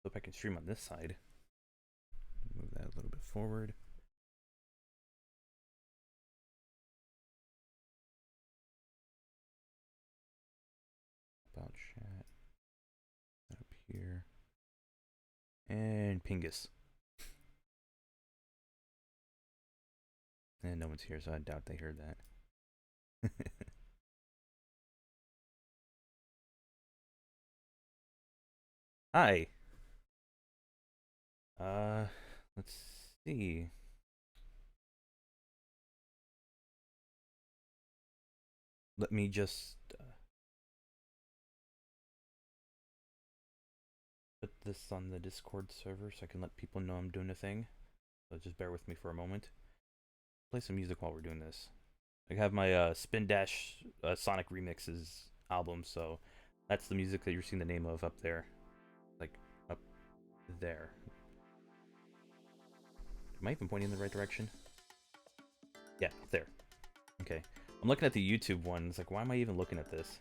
Hope I can stream on this side. Move that a little bit forward. About chat. Up here. And Pingus. And no one's here, so I doubt they heard that. Hi. Let's see. Let me just put this on the Discord server so I can let people know I'm doing a thing. So just bear with me for a moment. Play some music while we're doing this. I have my Spin Dash Sonic Remixes album, so that's the music that you're seeing the name of up there. Like, up there. Am I even pointing in the right direction? Yeah, up there. Okay. I'm looking at the YouTube one. It's like, why am I even looking at this?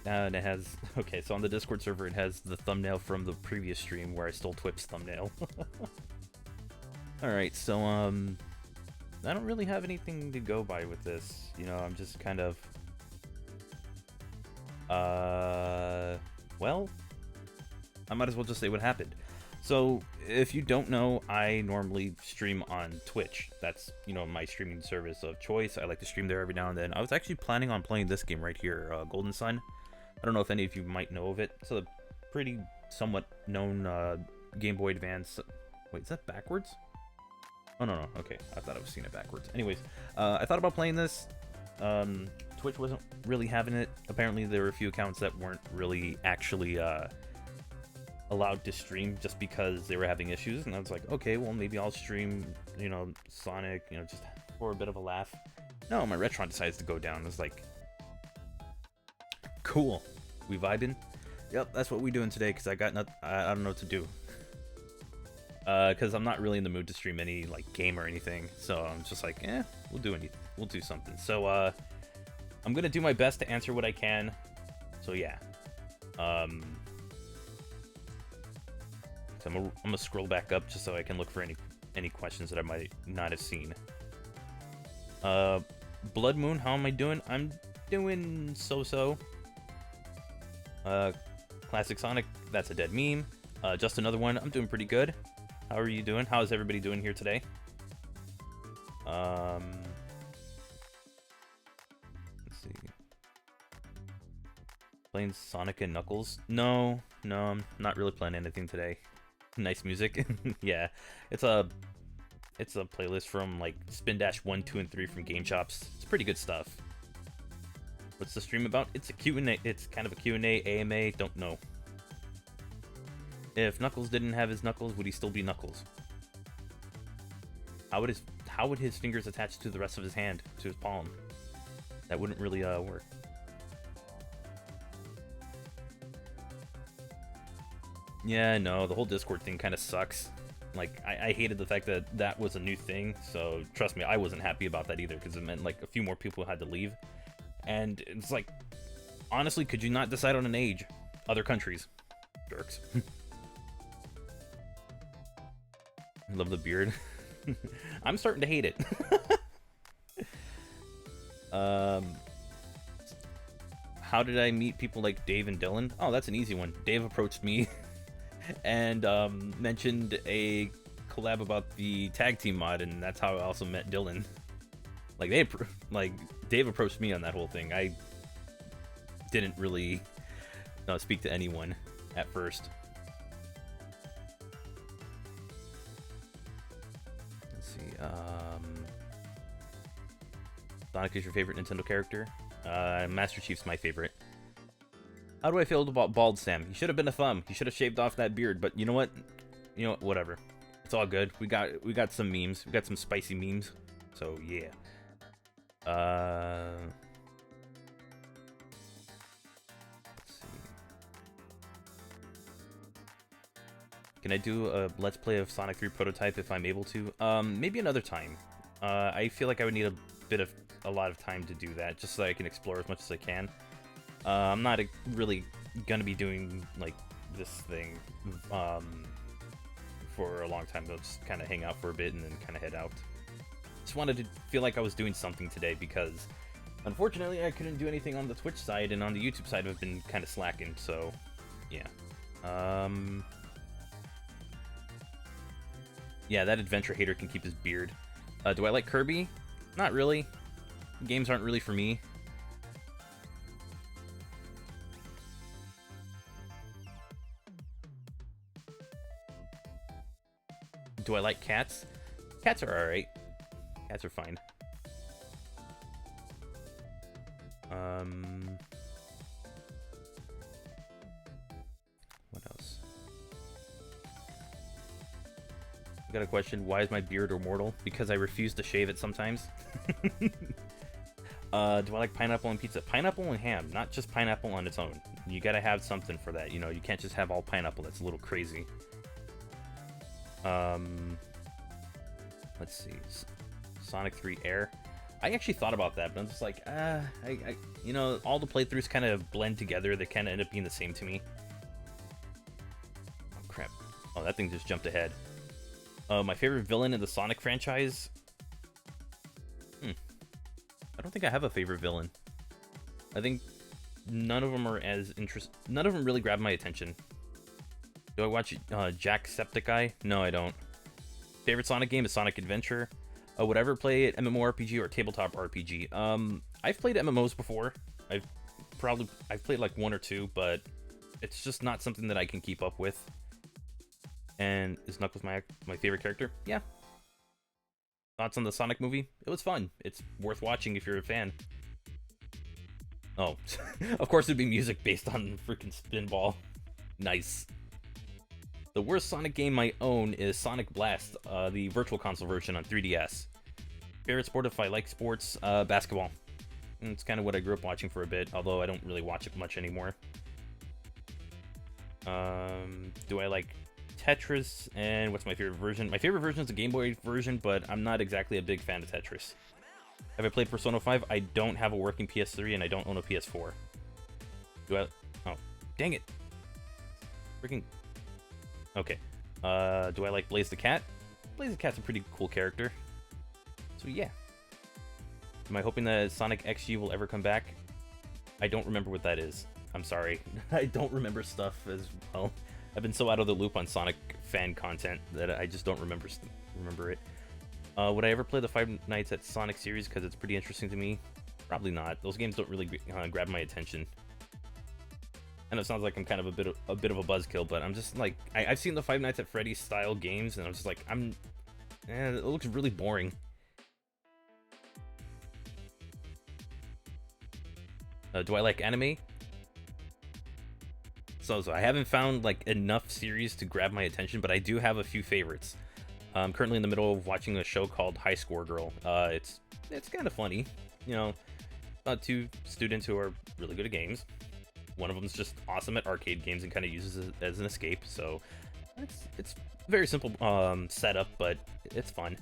And it has, okay, so on the Discord server, it has the thumbnail from the previous stream where I stole Twip's thumbnail. Alright, so, I don't really have anything to go by with this. You know, I'm just kind of, well, I might as well just say what happened. So, if you don't know, I normally stream on Twitch. That's, you know, my streaming service of choice. I like to stream there every now and then. I was actually planning on playing this game right here, Golden Sun. I don't know if any of you might know of it. It's a pretty somewhat known Game Boy Advance. Wait, is that backwards? Oh, no. Okay, I thought I was seeing it backwards. Anyways, I thought about playing this. Twitch wasn't really having it. Apparently, there were a few accounts that weren't really actually allowed to stream just because they were having issues. And I was like, okay, well, maybe I'll stream, you know, Sonic, you know, just for a bit of a laugh. No, my Retron decides to go down. I was like, cool. We vibing? Yep, that's what we doing today because I got I don't know what to do. Because I'm not really in the mood to stream any like game or anything, so I'm just like, we'll do something. So I'm gonna do my best to answer what I can. So yeah, so I'm gonna scroll back up just so I can look for any questions that I might not have seen. Blood Moon, how am I doing? I'm doing so-so. Classic Sonic, that's a dead meme. Just another one, I'm doing pretty good. How are you doing? How is everybody doing here today? Let's see. Playing Sonic and Knuckles? No, I'm not really playing anything today. Nice music. Yeah, it's a playlist from like Spin Dash 1, 2, and 3 from Game Chops. It's pretty good stuff. What's the stream about? It's a Q&A. It's kind of a Q&A, AMA, don't know. If Knuckles didn't have his knuckles, would he still be Knuckles? How would his fingers attach to the rest of his hand, to his palm? That wouldn't really work. Yeah, no, the whole Discord thing kind of sucks. Like, I hated the fact that that was a new thing, so trust me, I wasn't happy about that either, because it meant, like, a few more people had to leave. And it's like, honestly, could you not decide on an age? Other countries. Jerks. I love the beard. I'm starting to hate it. How did I meet people like Dave and Dylan? Oh, that's an easy one. Dave approached me and mentioned a collab about the tag team mod, and that's how I also met Dylan. Like Dave approached me on that whole thing. I didn't really speak to anyone at first. Let's see. Sonic is your favorite Nintendo character? Master Chief's my favorite. How do I feel about Bald Sam? He should have been a thumb. He should have shaved off that beard. But you know what? Whatever. It's all good. We got some memes. We got some spicy memes. So yeah. Let's see. Can I do a Let's Play of Sonic 3 Prototype if I'm able to? Maybe another time. I feel like I would need a lot of time to do that, just so I can explore as much as I can. I'm not really gonna be doing, like, this thing, for a long time. I'll just kind of hang out for a bit and then kind of head out. Just wanted to feel like I was doing something today because, unfortunately, I couldn't do anything on the Twitch side, and on the YouTube side I've been kind of slacking, so, yeah. Yeah, that adventure hater can keep his beard. Do I like Kirby? Not really. Games aren't really for me. Do I like cats? Cats are alright. Cats are fine. What else? I got a question. Why is my beard immortal? Because I refuse to shave it sometimes. Do I like pineapple on pizza? Pineapple and ham, not just pineapple on its own. You gotta have something for that, you know. You can't just have all pineapple. That's a little crazy. Let's see. Sonic 3 Air. I actually thought about that, but I'm just like, you know, all the playthroughs kind of blend together. They kind of end up being the same to me. Oh, crap. Oh, that thing just jumped ahead. My favorite villain in the Sonic franchise? I don't think I have a favorite villain. I think none of them are as none of them really grab my attention. Do I watch Jacksepticeye? No, I don't. Favorite Sonic game is Sonic Adventure. Would I ever play it MMORPG or tabletop RPG? I've played MMOs before. I've played like one or two, but it's just not something that I can keep up with. And is Knuckles my favorite character? Yeah. Thoughts on the Sonic movie? It was fun. It's worth watching if you're a fan. Oh, of course it'd be music based on freaking Spinball. Nice. The worst Sonic game I own is Sonic Blast, the Virtual Console version on 3DS. Favorite sport, if I like sports, basketball. And it's kind of what I grew up watching for a bit, although I don't really watch it much anymore. Do I like Tetris? And what's my favorite version? My favorite version is the Game Boy version, but I'm not exactly a big fan of Tetris. Have I played Persona 5? I don't have a working PS3, and I don't own a PS4. Do I... Oh, dang it. Freaking... Okay. Do I like Blaze the Cat? Blaze the Cat's a pretty cool character. So yeah. Am I hoping that Sonic XG will ever come back? I don't remember what that is. I'm sorry. I don't remember stuff as well. I've been so out of the loop on Sonic fan content that I just don't remember it. Would I ever play the Five Nights at Sonic series because it's pretty interesting to me? Probably not. Those games don't really grab my attention. And it sounds like I'm kind of a bit of a buzzkill, but I'm just like, I've seen the Five Nights at Freddy's style games, and I'm just like, it looks really boring. Do I like anime? So I haven't found like enough series to grab my attention, but I do have a few favorites. I'm currently in the middle of watching a show called High Score Girl. It's kind of funny, you know, about two students who are really good at games. One of them's just awesome at arcade games and kind of uses it as an escape. So it's very simple setup, but it's fun.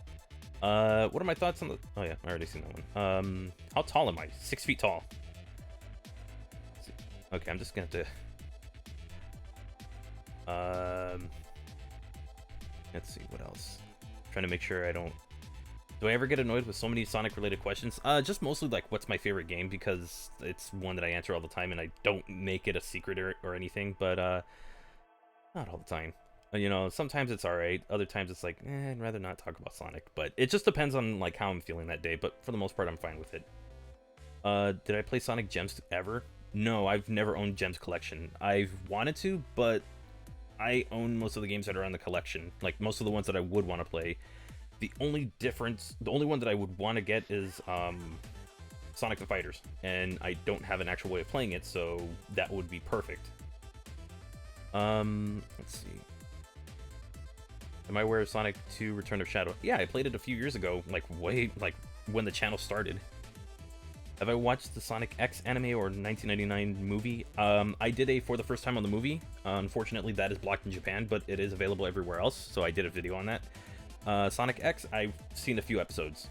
What are my thoughts on the? Oh yeah, I already seen that one. How tall am I? 6 feet tall. Okay, I'm just gonna have to. Let's see what else. Trying to make sure I don't. Do I ever get annoyed with so many Sonic-related questions? Just mostly like, what's my favorite game? Because it's one that I answer all the time, and I don't make it a secret or anything. But not all the time. You know, sometimes it's all right. Other times it's like, I'd rather not talk about Sonic. But it just depends on like how I'm feeling that day. But for the most part, I'm fine with it. Did I play Sonic Gems ever? No, I've never owned Gems Collection. I've wanted to, but I own most of the games that are on the collection. Like, most of the ones that I would want to play. The only one that I would want to get is Sonic the Fighters. And I don't have an actual way of playing it, so that would be perfect. Let's see. Am I aware of Sonic 2 Return of Shadow? Yeah, I played it a few years ago, like when the channel started. Have I watched the Sonic X anime or 1999 movie? I did a For the First Time on the movie. Unfortunately, that is blocked in Japan, but it is available everywhere else, so I did a video on that. Sonic X, I've seen a few episodes.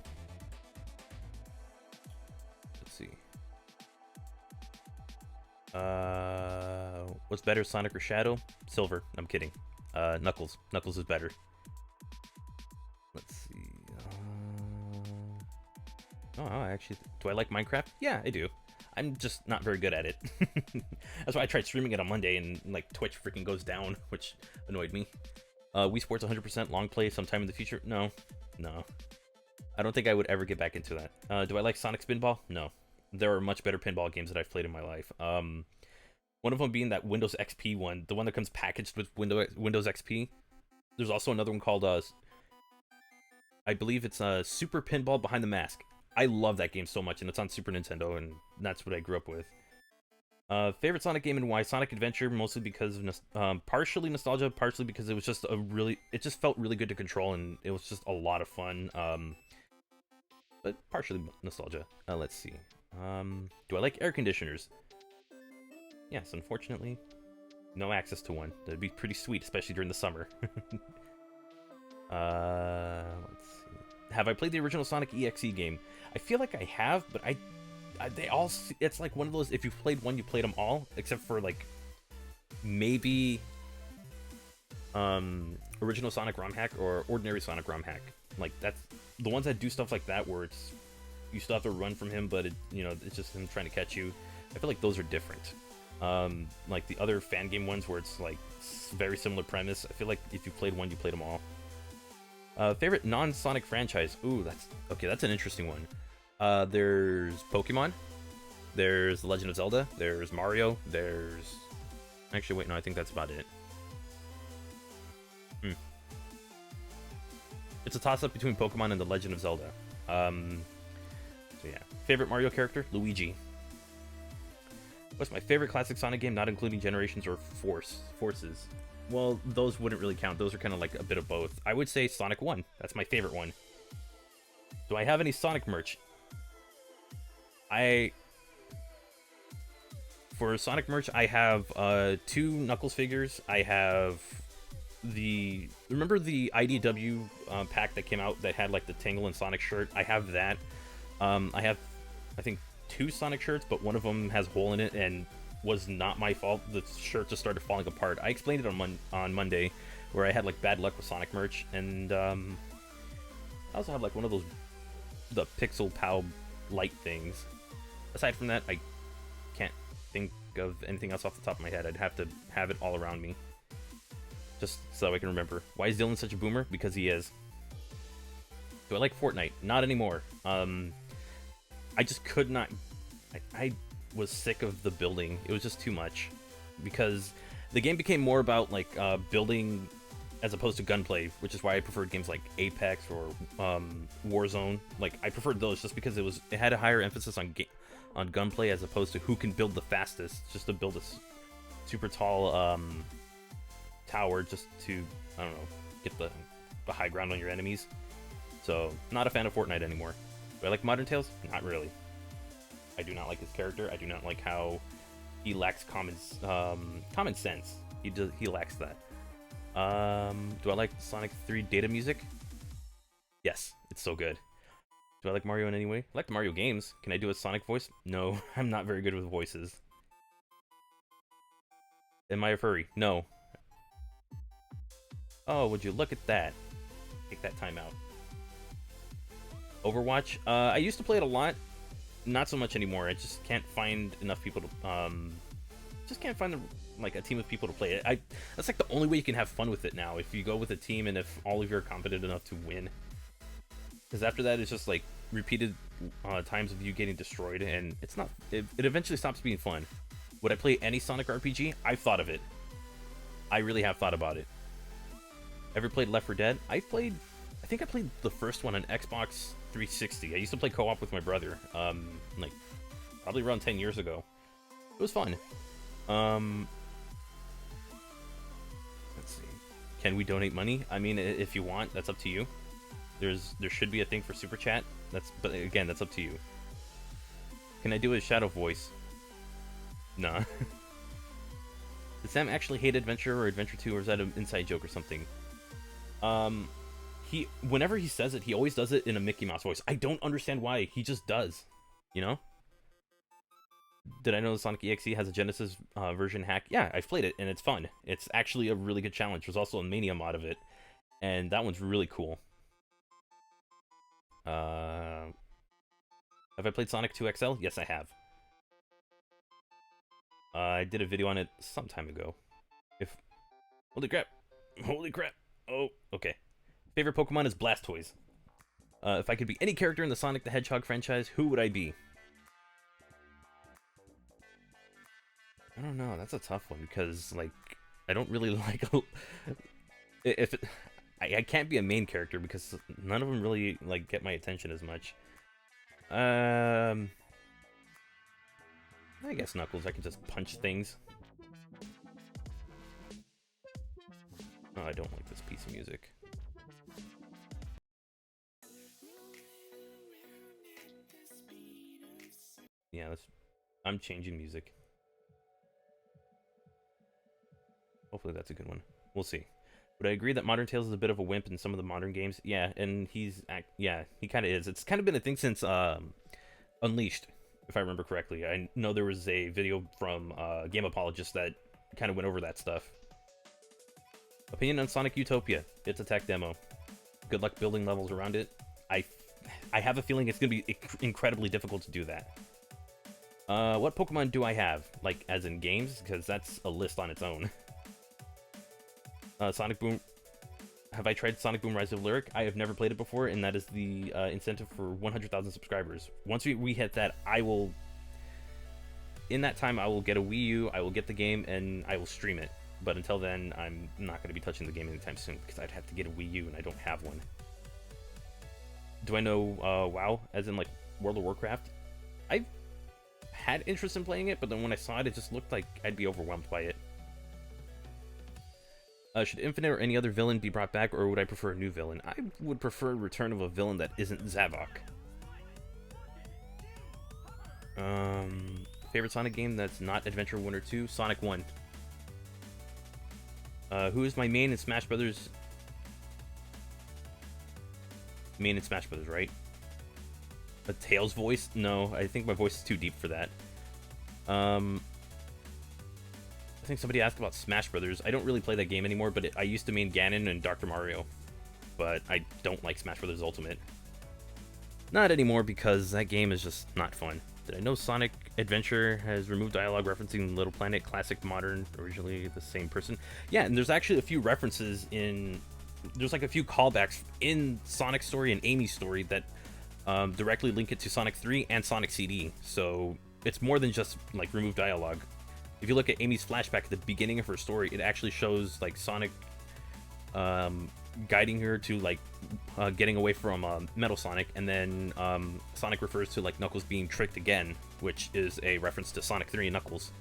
Let's see. What's better, Sonic or Shadow? Silver. I'm kidding. Knuckles. Knuckles is better. Let's see. Oh, actually, do I like Minecraft? Yeah, I do. I'm just not very good at it. That's why I tried streaming it on Monday, and like Twitch freaking goes down, which annoyed me. Wii Sports 100% long play sometime in the future? No. I don't think I would ever get back into that. Do I like Sonic Spinball? No. There are much better pinball games that I've played in my life. One of them being that Windows XP one, the one that comes packaged with Windows XP. There's also another one called, I believe it's Super Pinball Behind the Mask. I love that game so much, and it's on Super Nintendo, and that's what I grew up with. Favorite Sonic game and why? Sonic Adventure, mostly because of partially nostalgia, partially because it was just it just felt really good to control, and it was just a lot of fun. But partially nostalgia. Let's see. Do I like air conditioners? Yes, unfortunately, no access to one. That'd be pretty sweet, especially during the summer. Let's see. Have I played the original Sonic EXE game? I feel like I have, but they all, it's like one of those, if you've played one, you played them all, except for like maybe original Sonic ROM hack or ordinary Sonic ROM hack. Like, that's the ones that do stuff like that where it's, you still have to run from him, but it, you know, it's just him trying to catch you. I feel like those are different. Like the other fan game ones where it's like very similar premise, I feel like if you played one, you played them all. Favorite non-Sonic franchise? Ooh, that's an interesting one. There's Pokemon, there's The Legend of Zelda, there's Mario, there's... Actually, wait, no, I think that's about it. It's a toss-up between Pokemon and The Legend of Zelda. So yeah. Favorite Mario character? Luigi. What's my favorite classic Sonic game, not including Generations or Forces? Well, those wouldn't really count. Those are kind of like a bit of both. I would say Sonic 1. That's my favorite one. Do I have any Sonic merch? For Sonic merch, I have 2 Knuckles figures. I have remember the IDW pack that came out that had like the Tangle and Sonic shirt? I have that. I have, I think, 2 Sonic shirts, but one of them has a hole in it and was not my fault. The shirt just started falling apart. I explained it on Monday, where I had like bad luck with Sonic merch, and I also have like one of those the Pixel Pow light things. Aside from that, I can't think of anything else off the top of my head. I'd have to have it all around me, just so I can remember. Why is Dylan such a boomer? Because he is. Do I like Fortnite? Not anymore. I just could not. I was sick of the building. It was just too much, because the game became more about like building as opposed to gunplay, which is why I preferred games like Apex or Warzone. Like, I preferred those just because it had a higher emphasis on gunplay as opposed to who can build the fastest, just to build a super tall tower just to, I don't know, get the high ground on your enemies. So, not a fan of Fortnite anymore. Do I like Modern Tales? Not really. I do not like his character. I do not like how he lacks common sense. He lacks that. Do I like Sonic 3 data music? Yes, it's so good. Do I like Mario in any way? I like the Mario games. Can I do a Sonic voice? No, I'm not very good with voices. Am I a furry? No. Oh, would you look at that? Take that time out. Overwatch? I used to play it a lot. Not so much anymore. I just can't find enough people to... just can't find like a team of people to play it. That's like the only way you can have fun with it now. If you go with a team and if all of you are competent enough to win. Because after that, it's just like repeated times of you getting destroyed, and it's not. It eventually stops being fun. Would I play any Sonic RPG? I've thought of it. I really have thought about it. Ever played Left 4 Dead? I think I played the first one on Xbox 360. I used to play co-op with my brother, like probably around 10 years ago. It was fun. Let's see. Can we donate money? I mean, if you want, that's up to you. There should be a thing for super chat. But again, that's up to you. Can I do a shadow voice? Nah. Does Sam actually hate Adventure or Adventure 2, or is that an inside joke or something? Whenever he says it, he always does it in a Mickey Mouse voice. I don't understand why. He just does. You know? Did I know Sonic EXE has a Genesis version hack? Yeah, I've played it, and it's fun. It's actually a really good challenge. There's also a Mania mod of it, and that one's really cool. Have I played Sonic 2 XL? Yes, I have. I did a video on it some time ago. Holy crap! Holy crap! Oh, okay. Favorite Pokemon is Blastoise. If I could be any character in the Sonic the Hedgehog franchise, who would I be? I don't know. That's a tough one because, like, I don't really like. I can't be a main character because none of them really like get my attention as much. I guess Knuckles. I can just punch things. Oh, I don't like this piece of music. Yeah, I'm changing music. Hopefully that's a good one. We'll see. But I agree that Modern Tales is a bit of a wimp in some of the modern games. Yeah, and he kind of is. It's kind of been a thing since Unleashed, if I remember correctly. I know there was a video from Game Apologist that kind of went over that stuff. Opinion on Sonic Utopia. It's a tech demo. Good luck building levels around it. I have a feeling it's going to be incredibly difficult to do that. What Pokemon do I have? Like, as in games? Because that's a list on its own. Sonic Boom. Have I tried Sonic Boom Rise of Lyric? I have never played it before, and that is the incentive for 100,000 subscribers. Once we hit that, I will... In that time, I will get a Wii U, I will get the game, and I will stream it. But until then, I'm not going to be touching the game anytime soon, because I'd have to get a Wii U, and I don't have one. Do I know WoW, as in, like, World of Warcraft? I've had interest in playing it, but then when I saw it, it just looked like I'd be overwhelmed by it. Should Infinite or any other villain be brought back, or would I prefer a new villain? I would prefer a return of a villain that isn't Zavok. Favorite Sonic game that's not Adventure 1 or 2? Sonic 1. Who is my main in Smash Brothers? Main in Smash Brothers, right? A Tails voice? No, I think my voice is too deep for that. I think somebody asked about Smash Brothers. I don't really play that game anymore, but I used to main Ganon and Dr. Mario. But I don't like Smash Brothers Ultimate. Not anymore because that game is just not fun. Did I know Sonic Adventure has removed dialogue referencing Little Planet, Classic, Modern, originally the same person? Yeah, and there's actually a few references in... There's like a few callbacks in Sonic's story and Amy's story that directly link it to Sonic 3 and Sonic CD. So it's more than just like removed dialogue. If you look at Amy's flashback at the beginning of her story, it actually shows like Sonic guiding her to like getting away from Metal Sonic, and then Sonic refers to like Knuckles being tricked again, which is a reference to Sonic 3 and Knuckles.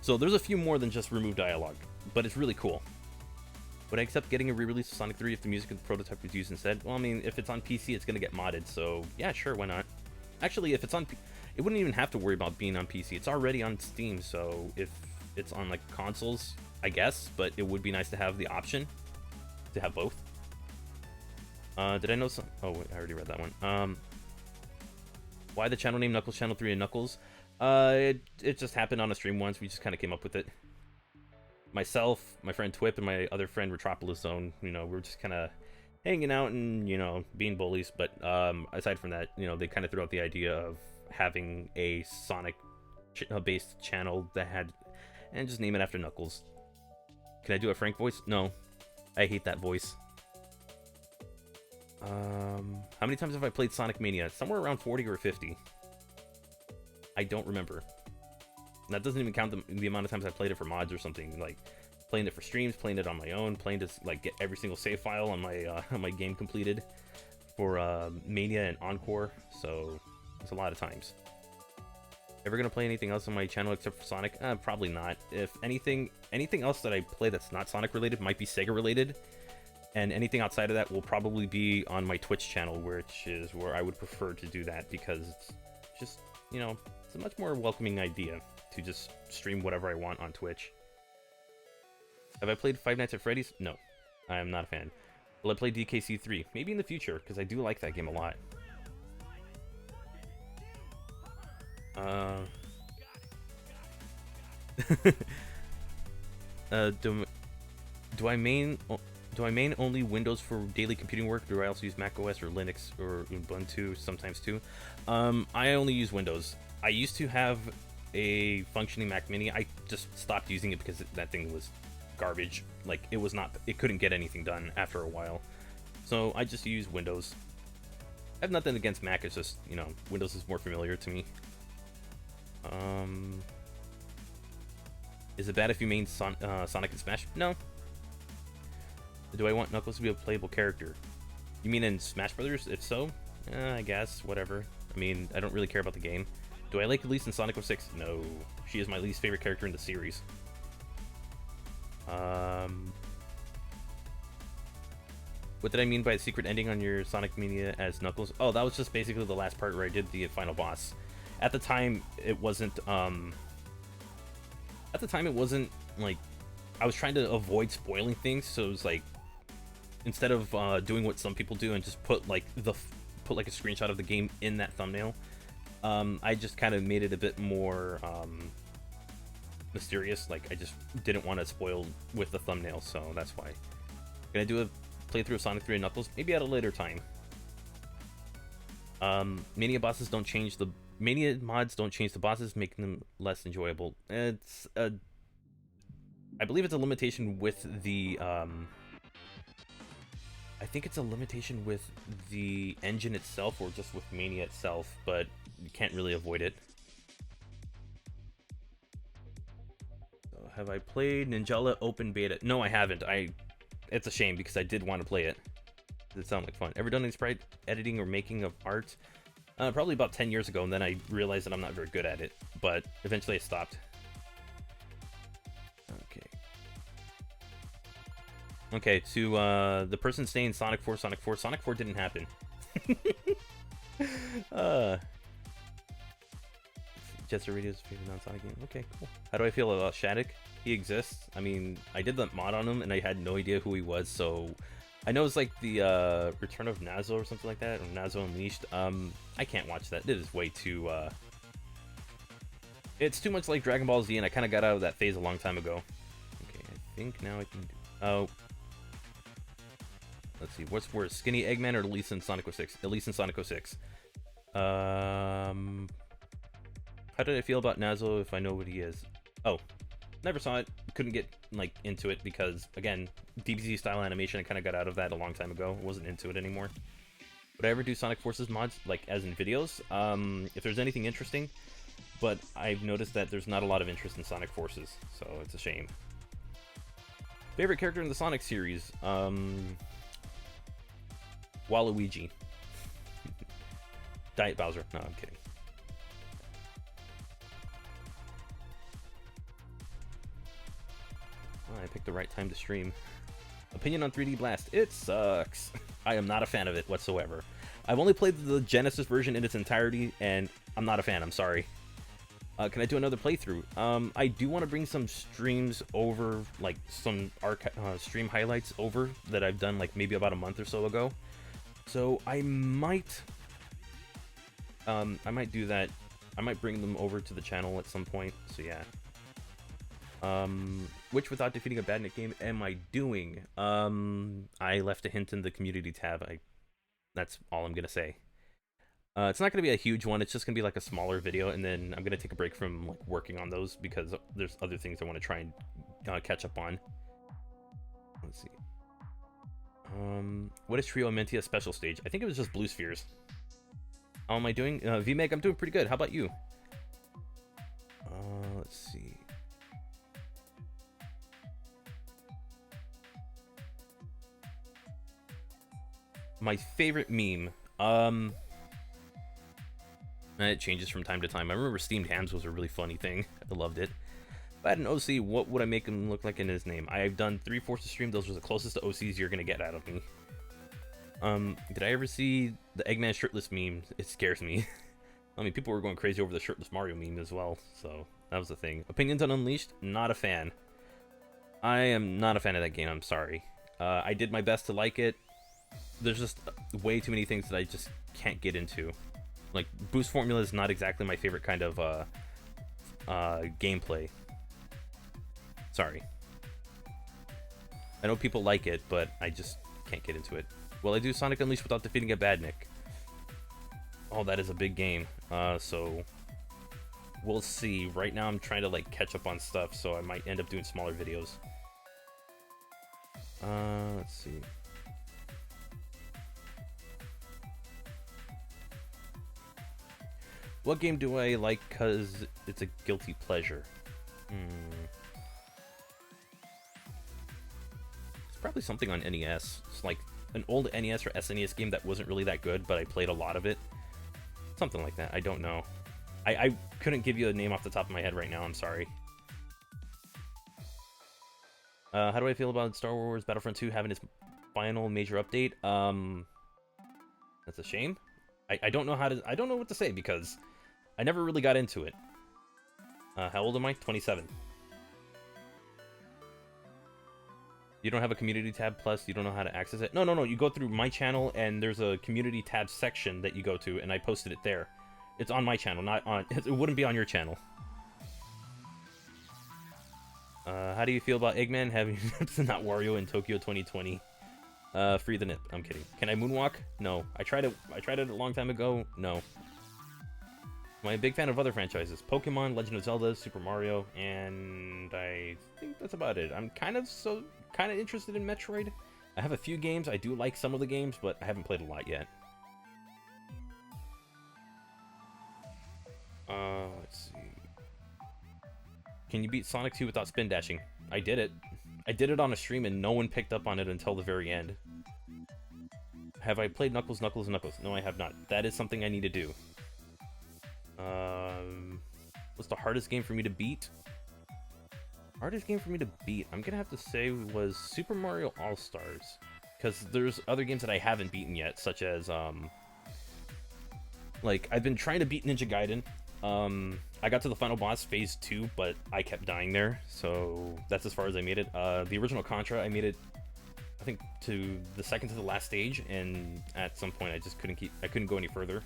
So there's a few more than just removed dialogue, but it's really cool. Would I accept getting a re-release of Sonic 3 if the music of the prototype was used instead? Well, I mean, if it's on PC, it's going to get modded, so yeah, sure, why not? Actually, if it's on... It wouldn't even have to worry about being on PC. It's already on Steam, so if it's on, like, consoles, I guess, but it would be nice to have the option to have both. Did I know some... Oh, wait, I already read that one. Why the channel name Knuckles Channel 3 and Knuckles? It just happened on a stream once. We just kind of came up with it. Myself, my friend Twip, and my other friend Retropolis Zone, you know, we're just kind of hanging out and, you know, being bullies. But aside from that, you know, they kind of threw out the idea of having a Sonic-based channel that had... And just name it after Knuckles. Can I do a Frank voice? No. I hate that voice. How many times have I played Sonic Mania? Somewhere around 40 or 50. I don't remember. And that doesn't even count the amount of times I played it for mods or something. Like, playing it for streams, playing it on my own, playing to, like, get every single save file on my game completed for Mania and Encore. So, it's a lot of times. Ever gonna play anything else on my channel except for Sonic? Probably not. If anything else that I play that's not Sonic related might be Sega related. And anything outside of that will probably be on my Twitch channel, which is where I would prefer to do that, because it's just, you know, It's a much more welcoming idea to just stream whatever I want on Twitch. Have I played Five Nights at Freddy's? No, I am not a fan. Will I play DKC 3? Maybe in the future, because I do like that game a lot. Do I main only Windows for daily computing work? Do I also use Mac OS or Linux or Ubuntu sometimes too? I only use Windows. I used to have a functioning Mac Mini. I just stopped using it because that thing was garbage. Like, it couldn't get anything done after a while. So I just use Windows. I have nothing against Mac, it's just, you know, Windows is more familiar to me. Is it bad if you main Sonic and Smash? No. Do I want Knuckles to be a playable character? You mean in Smash Brothers? If so, I guess, whatever. I mean, I don't really care about the game. Do I like Elise in Sonic 06? No. She is my least favorite character in the series. What did I mean by a secret ending on your Sonic Mania as Knuckles? Oh, that was just basically the last part where I did the final boss. At the time, it wasn't, like, I was trying to avoid spoiling things, so it was like, instead of doing what some people do and just put like a screenshot of the game in that thumbnail, I just kind of made it a bit more mysterious. Like, I just didn't want to spoil with the thumbnail, so that's why. Gonna do a playthrough of Sonic 3 and Knuckles, maybe at a later time. Mania mods don't change the bosses, making them less enjoyable. It's I believe it's a limitation with the I think it's a limitation with the engine itself or just with Mania itself, but you can't really avoid it. So have I played Ninjala Open Beta? No, I haven't. It's a shame because I did want to play it. Does it sound like fun? Ever done any sprite editing or making of art? Probably about 10 years ago, and then I realized that I'm not very good at it, but eventually I stopped. Okay, to the person saying Sonic 4 didn't happen. Jetster Radio's favorite non-Sonic game. Okay, cool. How do I feel about Shattuck? He exists. I mean, I did the mod on him, and I had no idea who he was, so... I know it's like the Return of Nazo or something like that, or Nazo Unleashed. I can't watch that. It is way too... It's too much like Dragon Ball Z, and I kind of got out of that phase a long time ago. Okay, I think now I can do... Oh... Let's see, what's worse, Skinny Eggman or Elise in Sonic 06? Elise in Sonic 06. How did I feel about Nazo if I know what he is? Oh, never saw it. Couldn't get, like, into it because, again, DBZ style animation, I kind of got out of that a long time ago. Wasn't into it anymore. Would I ever do Sonic Forces mods, like, as in videos? If there's anything interesting, but I've noticed that there's not a lot of interest in Sonic Forces, so it's a shame. Favorite character in the Sonic series? Waluigi. Diet Bowser. No, I'm kidding. Oh, I picked the right time to stream. Opinion on 3D Blast. It sucks. I am not a fan of it whatsoever. I've only played the Genesis version in its entirety, and I'm not a fan. I'm sorry. Can I do another playthrough? I do want to bring some streams over, like some stream highlights over that I've done like maybe about a month or so ago. So I might do that. I might bring them over to the channel at some point. So yeah. Which without defeating a badnik game am I doing? I left a hint in the community tab. That's all I'm gonna say. It's not gonna be a huge one. It's just gonna be like a smaller video, and then I'm gonna take a break from like working on those because there's other things I want to try and catch up on. Let's see. What is Trio Mentia special stage? I think it was just Blue Spheres. How am I doing? VMeg, I'm doing pretty good. How about you? Let's see. My favorite meme. It changes from time to time. I remember Steamed Hams was a really funny thing. I loved it. If I had an OC, what would I make him look like in his name? I've done 3 Forces stream. Those were the closest to OCs you're gonna get out of me. Did I ever see the Eggman shirtless meme? It scares me. I mean, people were going crazy over the shirtless Mario meme as well, so that was the thing. Opinions on Unleashed? Not a fan. I am not a fan of that game, I'm sorry. I did my best to like it. There's just way too many things that I just can't get into. Like, boost formula is not exactly my favorite kind of gameplay. Sorry. I know people like it, but I just can't get into it. Will I do Sonic Unleashed without defeating a Badnik? Oh, that is a big game. So we'll see. Right now I'm trying to like catch up on stuff, so I might end up doing smaller videos. Let's see. What game do I like because it's a guilty pleasure? It's probably something on NES. It's like an old NES or SNES game that wasn't really that good, but I played a lot of it. Something like that. I don't know. I couldn't give you a name off the top of my head right now. I'm sorry. How do I feel about Star Wars Battlefront 2 having its final major update? That's a shame. I don't know how to. I don't know what to say because I never really got into it. How old am I? 27. You don't have a community tab, plus you don't know how to access it? No. You go through my channel, and there's a community tab section that you go to, and I posted it there. It's on my channel, not on... It wouldn't be on your channel. How do you feel about Eggman having nips and not Wario in Tokyo 2020? Free the nip. I'm kidding. Can I moonwalk? No. I tried it a long time ago. No. I'm a big fan of other franchises. Pokemon, Legend of Zelda, Super Mario, and I think that's about it. I'm kind of interested in Metroid. I have a few games. I do like some of the games, but I haven't played a lot yet. Let's see. Can you beat Sonic 2 without spin dashing? I did it. I did it on a stream and no one picked up on it until the very end. Have I played Knuckles? No, I have not. That is something I need to do. What's the hardest game for me to beat? Hardest game for me to beat, I'm gonna have to say, was Super Mario All-Stars. Because there's other games that I haven't beaten yet, such as, like, I've been trying to beat Ninja Gaiden. I got to the final boss, Phase 2, but I kept dying there, so that's as far as I made it. The original Contra, I made it, I think, to the second to the last stage, and at some point I just couldn't go any further.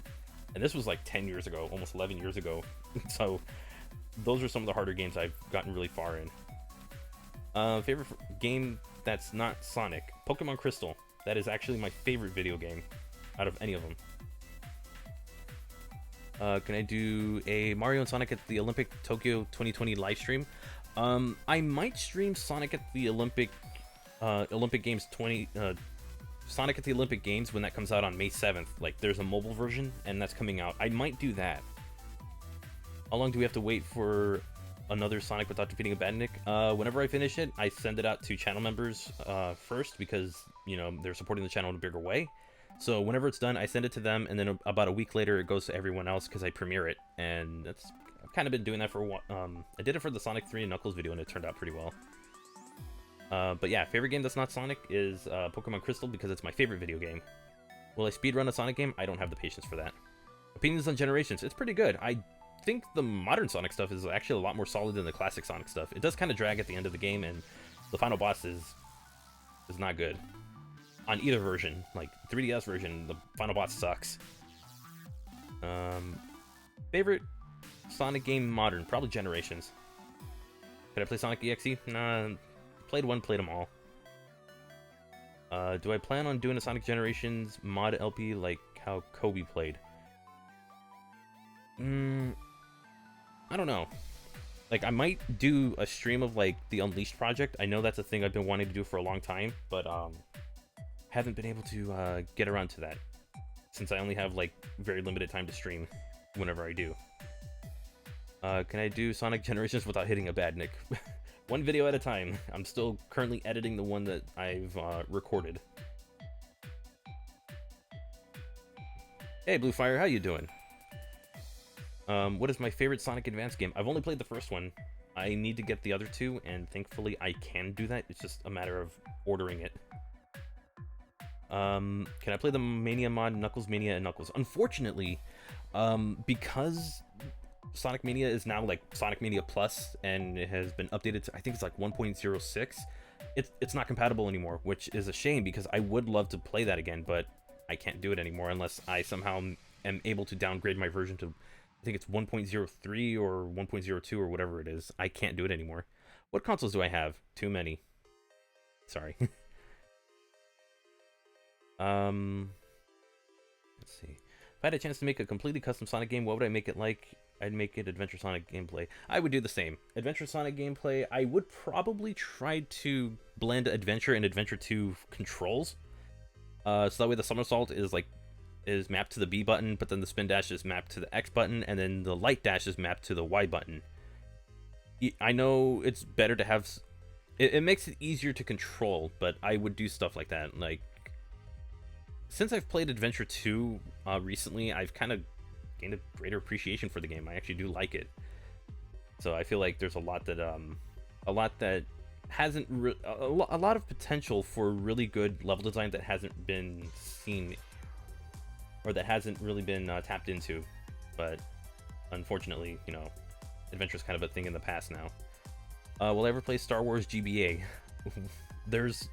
And this was like 10 years ago, almost 11 years ago. So those are some of the harder games I've gotten really far in. Favorite game that's not Sonic? Pokemon Crystal. That is actually my favorite video game out of any of them. Can I do a Mario and Sonic at the Olympic Tokyo 2020 live stream? I might stream Sonic at the Olympic Games Sonic at the Olympic Games when that comes out on May 7th. Like, there's a mobile version, and that's coming out. I might do that. How long do we have to wait for another Sonic without defeating a Badnik? Whenever I finish it, I send it out to channel members first, because, you know, they're supporting the channel in a bigger way. So whenever it's done, I send it to them, and then about a week later, it goes to everyone else, because I premiere it. And I've kind of been doing that for a while. I did it for the Sonic 3 and Knuckles video, and it turned out pretty well. But yeah, favorite game that's not Sonic is Pokemon Crystal, because it's my favorite video game. Will I speedrun a Sonic game? I don't have the patience for that. Opinions on Generations. It's pretty good. I think the modern Sonic stuff is actually a lot more solid than the classic Sonic stuff. It does kind of drag at the end of the game, and the final boss is not good. On either version. Like, 3DS version, the final boss sucks. Favorite Sonic game modern? Probably Generations. Could I play Sonic EXE? Nah. Played one, played them all. Do I plan on doing a Sonic Generations mod LP like how Kobe played? I don't know. Like, I might do a stream of, like, the Unleashed project. I know that's a thing I've been wanting to do for a long time, but, haven't been able to, get around to that. Since I only have, like, very limited time to stream whenever I do. Can I do Sonic Generations without hitting a Badnik? One video at a time. I'm still currently editing the one that I've recorded. Hey, Bluefire, how you doing? What is my favorite Sonic Advance game? I've only played the first one. I need to get the other two, and thankfully I can do that. It's just a matter of ordering it. Can I play the Mania mod, Knuckles Mania and Knuckles? Unfortunately, Because Sonic Mania is now like Sonic Mania Plus, and it has been updated to, I think it's like 1.06. It's not compatible anymore, which is a shame because I would love to play that again, but I can't do it anymore unless I somehow am able to downgrade my version to, I think it's 1.03 or 1.02 or whatever it is. I can't do it anymore. What consoles do I have? Too many. Sorry. Let's see. If I had a chance to make a completely custom Sonic game, what would I make it like? I'd make it Adventure Sonic gameplay. I would do the same. Adventure Sonic gameplay, I would probably try to blend Adventure and Adventure 2 controls. So that way the somersault is mapped to the B button, but then the spin dash is mapped to the X button, and then the light dash is mapped to the Y button. I know it's better to have... It makes it easier to control, but I would do stuff like that. Like, since I've played Adventure 2 recently, I've kind of gained a greater appreciation for the game. I actually do like it. So I feel like there's a lot that hasn't a lot of potential for really good level design that hasn't been seen, or that hasn't really been tapped into. But unfortunately, you know, Adventure is kind of a thing in the past now. Will I ever play Star Wars GBA? there's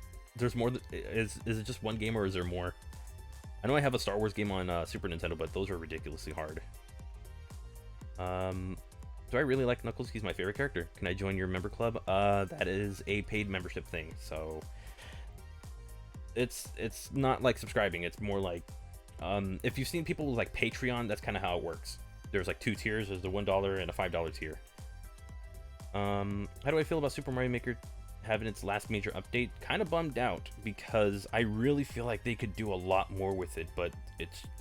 more. Is it just one game, or is there more? I know I have a Star Wars game on Super Nintendo, but those are ridiculously hard. Do I really like Knuckles? He's my favorite character. Can I join your member club? That is a paid membership thing, so it's not like subscribing. It's more like, if you've seen people with like Patreon, that's kind of how it works. There's like 2 tiers. There's the $1 and a $5 tier. How do I feel about Super Mario Maker having its last major update? Kind of bummed out because I really feel like they could do a lot more with it, but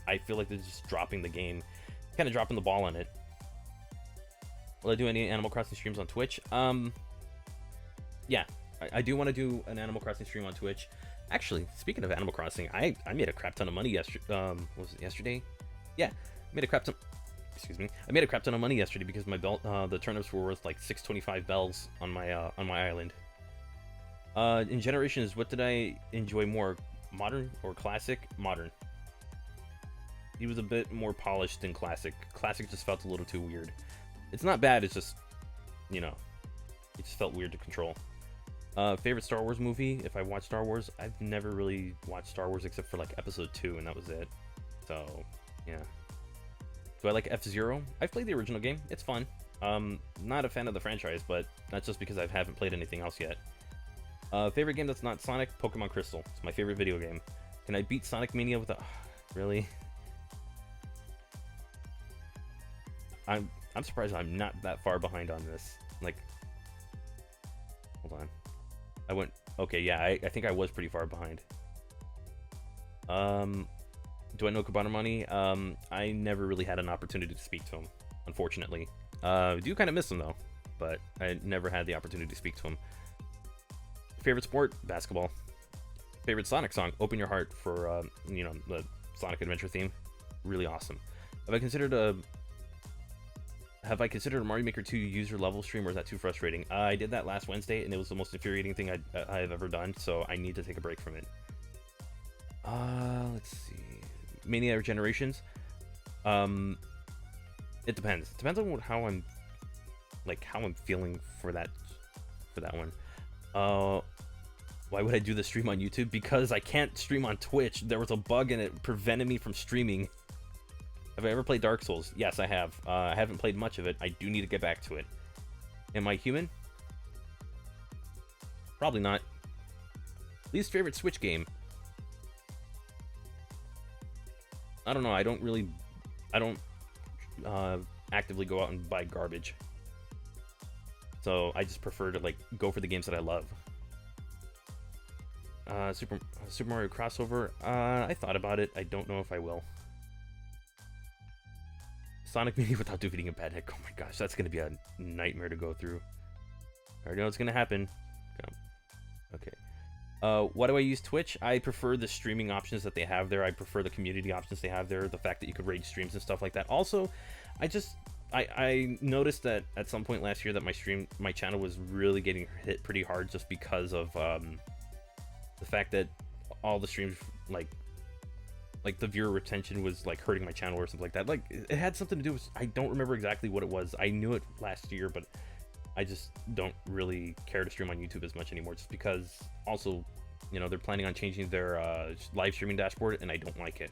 I feel like they're just dropping the game, kind of dropping the ball on it. Will I do any Animal Crossing streams on Twitch? Yeah, I do want to do an Animal Crossing stream on Twitch. Actually, speaking of Animal Crossing, I made a crap ton of money yesterday. Was it yesterday? Yeah, I made a crap ton of money yesterday because my the turnips were worth like 625 bells on my island. In Generations, what did I enjoy more, modern or classic? Modern. He was a bit more polished than classic. Classic just felt a little too weird. It's not bad, it's just, you know, it just felt weird to control. Favorite Star Wars movie? If I watch Star Wars, I've never really watched Star Wars except for like episode 2, and that was it. So, yeah. Do I like F-Zero? I've played the original game. It's fun. Not a fan of the franchise, but that's just because I haven't played anything else yet. Favorite game that's not Sonic? Pokemon Crystal. It's my favorite video game. Can I beat Sonic Mania with a... Really? I'm surprised I'm not that far behind on this. Like... Hold on. I went... Okay, yeah, I think I was pretty far behind. Do I know Kabanamani? I never really had an opportunity to speak to him, unfortunately. I do kind of miss him, though, but I never had the opportunity to speak to him. Favorite sport? Basketball. Favorite Sonic song? Open Your Heart for, you know, the Sonic Adventure theme. Really awesome. Have I considered a Mario Maker 2 user level stream, or is that too frustrating? I did that last Wednesday, and it was the most infuriating thing I've ever done, so I need to take a break from it. Let's see. Mania or Generations? It depends. It depends on how I'm feeling for that one. Why would I do the stream on YouTube? Because I can't stream on Twitch. There was a bug and it prevented me from streaming. Have I ever played Dark Souls? Yes, I have. I haven't played much of it. I do need to get back to it. Am I human? Probably not. Least favorite Switch game? I don't know. I don't actively go out and buy garbage. So I just prefer to like go for the games that I love. Super Mario crossover. I thought about it. I don't know if I will. Sonic Mania without defeating a bad heck. Oh my gosh, that's gonna be a nightmare to go through. I already know it's gonna happen. Okay. Why do I use Twitch? I prefer the streaming options that they have there. I prefer the community options they have there. The fact that you could raid streams and stuff like that. Also, I noticed that at some point last year that my channel was really getting hit pretty hard just because of the fact that all the streams, like, like the viewer retention was like hurting my channel or something like that. Like it had something to do with, I don't remember exactly what it was. I knew it last year, but I just don't really care to stream on YouTube as much anymore, just because also, you know, they're planning on changing their live streaming dashboard, and I don't like it.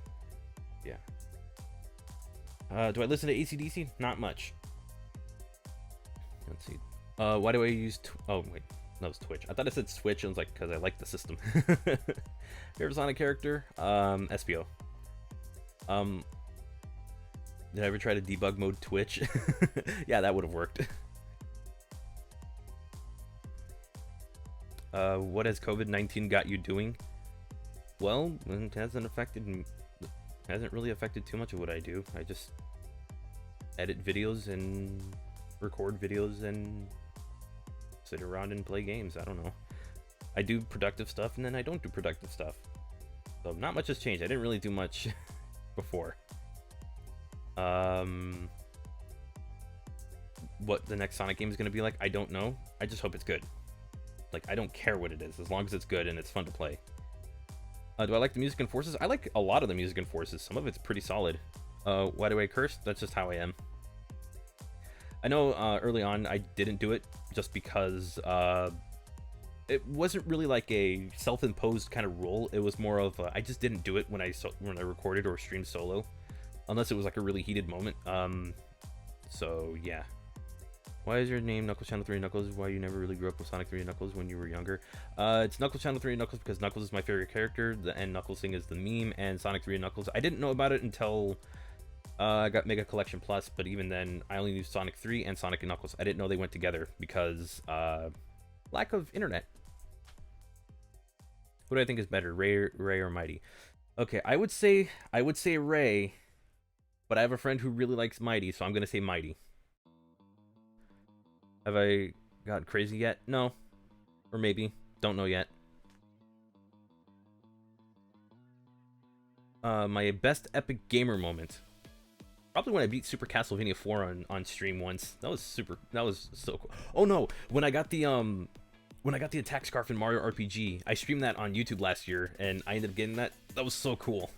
Yeah. Do I listen to AC/DC? Not much. Let's see. Why do I use... oh, wait. That was Twitch. I thought I said Switch, and I was like, because I like the system. Favorite Sonic character? SPO. Did I ever try to debug mode Twitch? Yeah, that would have worked. What has COVID-19 got you doing? Well, it hasn't really affected too much of what I do. I just edit videos and record videos and sit around and play games. I don't know. I do productive stuff, and then I don't do productive stuff. So not much has changed. I didn't really do much before. What the next Sonic game is going to be like, I don't know. I just hope it's good. Like, I don't care what it is, as long as it's good and it's fun to play. Do I like the music in Forces? I like a lot of the music in Forces. Some of it's pretty solid. Why do I curse? That's just how I am. I know early on I didn't do it just because it wasn't really like a self-imposed kind of rule. It was more of I just didn't do it when I recorded or streamed solo, unless it was like a really heated moment. So yeah. Why is your name Knuckles Channel 3 Knuckles? Why you never really grew up with Sonic 3 and Knuckles when you were younger? It's Knuckles Channel 3 Knuckles because Knuckles is my favorite character, and Knuckles Sing is the meme, and Sonic 3 and Knuckles. I didn't know about it until I got Mega Collection Plus, but even then, I only knew Sonic 3 and Sonic and Knuckles. I didn't know they went together because lack of internet. What do I think is better, Ray or Mighty? Okay, I would say Ray, but I have a friend who really likes Mighty, so I'm gonna say Mighty. Have I got crazy yet? No. Or maybe. Don't know yet. My best epic gamer moment. Probably when I beat Super Castlevania 4 on stream once. That was so cool. Oh no, when I got the attack scarf in Mario RPG, I streamed that on YouTube last year and I ended up getting that. That was so cool.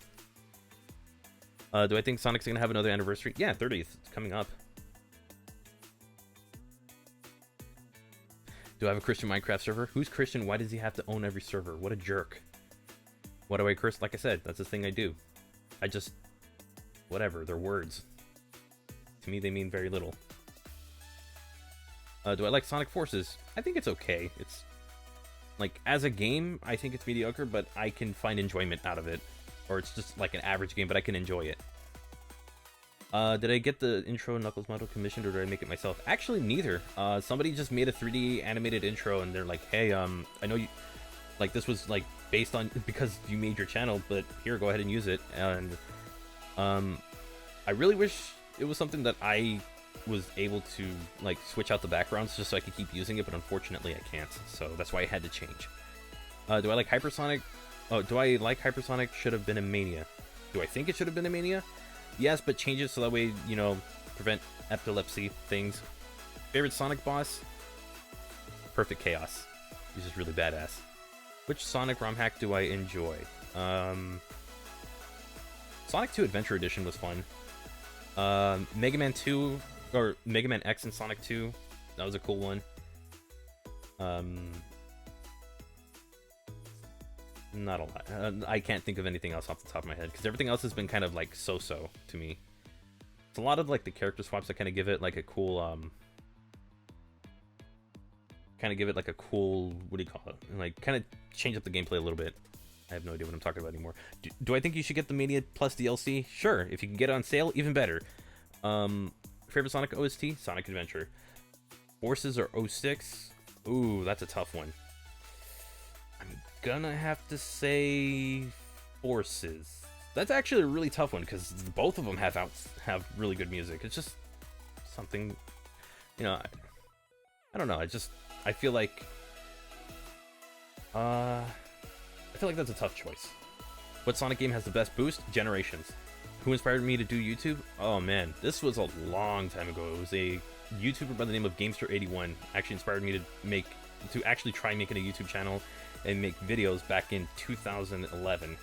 Do I think Sonic's gonna have another anniversary? Yeah, 30th. It's coming up. Do I have a Christian Minecraft server? Who's Christian? Why does he have to own every server? What a jerk. What do I curse? Like I said, that's the thing I do. I just... whatever, they're words. To me, they mean very little. Do I like Sonic Forces? I think it's okay. It's... like, as a game, I think it's mediocre, but I can find enjoyment out of it. Or it's just like an average game, but I can enjoy it. Did I get the intro Knuckles model commissioned, or did I make it myself? Actually, neither. Somebody just made a 3D animated intro, and they're like, hey, I know you... like, this was, like, based on... because you made your channel, but here, go ahead and use it. And, I really wish it was something that I was able to, like, switch out the backgrounds just so I could keep using it, but unfortunately I can't. So that's why I had to change. Do I like Hypersonic? Oh, do I like Hypersonic should have been a Mania? Do I think it should have been a Mania? Yes, but change it so that way, you know, prevent epilepsy things. Favorite Sonic boss? Perfect Chaos. He's just really badass. Which Sonic ROM hack do I enjoy? Sonic 2 Adventure Edition was fun. Mega Man 2, or Mega Man X and Sonic 2, that was a cool one. Not a lot. I can't think of anything else off the top of my head, because everything else has been kind of like so-so to me. It's a lot of like the character swaps that kind of give it like a cool, what do you call it? Like, kind of change up the gameplay a little bit. I have no idea what I'm talking about anymore. Do I think you should get the Mania Plus DLC? Sure. If you can get it on sale, even better. Favorite Sonic OST? Sonic Adventure. Forces or 06? Ooh, that's a tough one. I'm gonna have to say Forces. That's actually a really tough one, because both of them have really good music. It's just something, you know, I don't know. I feel like that's a tough choice. What Sonic game has the best boost? Generations. Who inspired me to do YouTube? Oh man, this was a long time ago. It was a YouTuber by the name of Gamester81 actually inspired me to actually try making a YouTube channel and make videos back in 2011.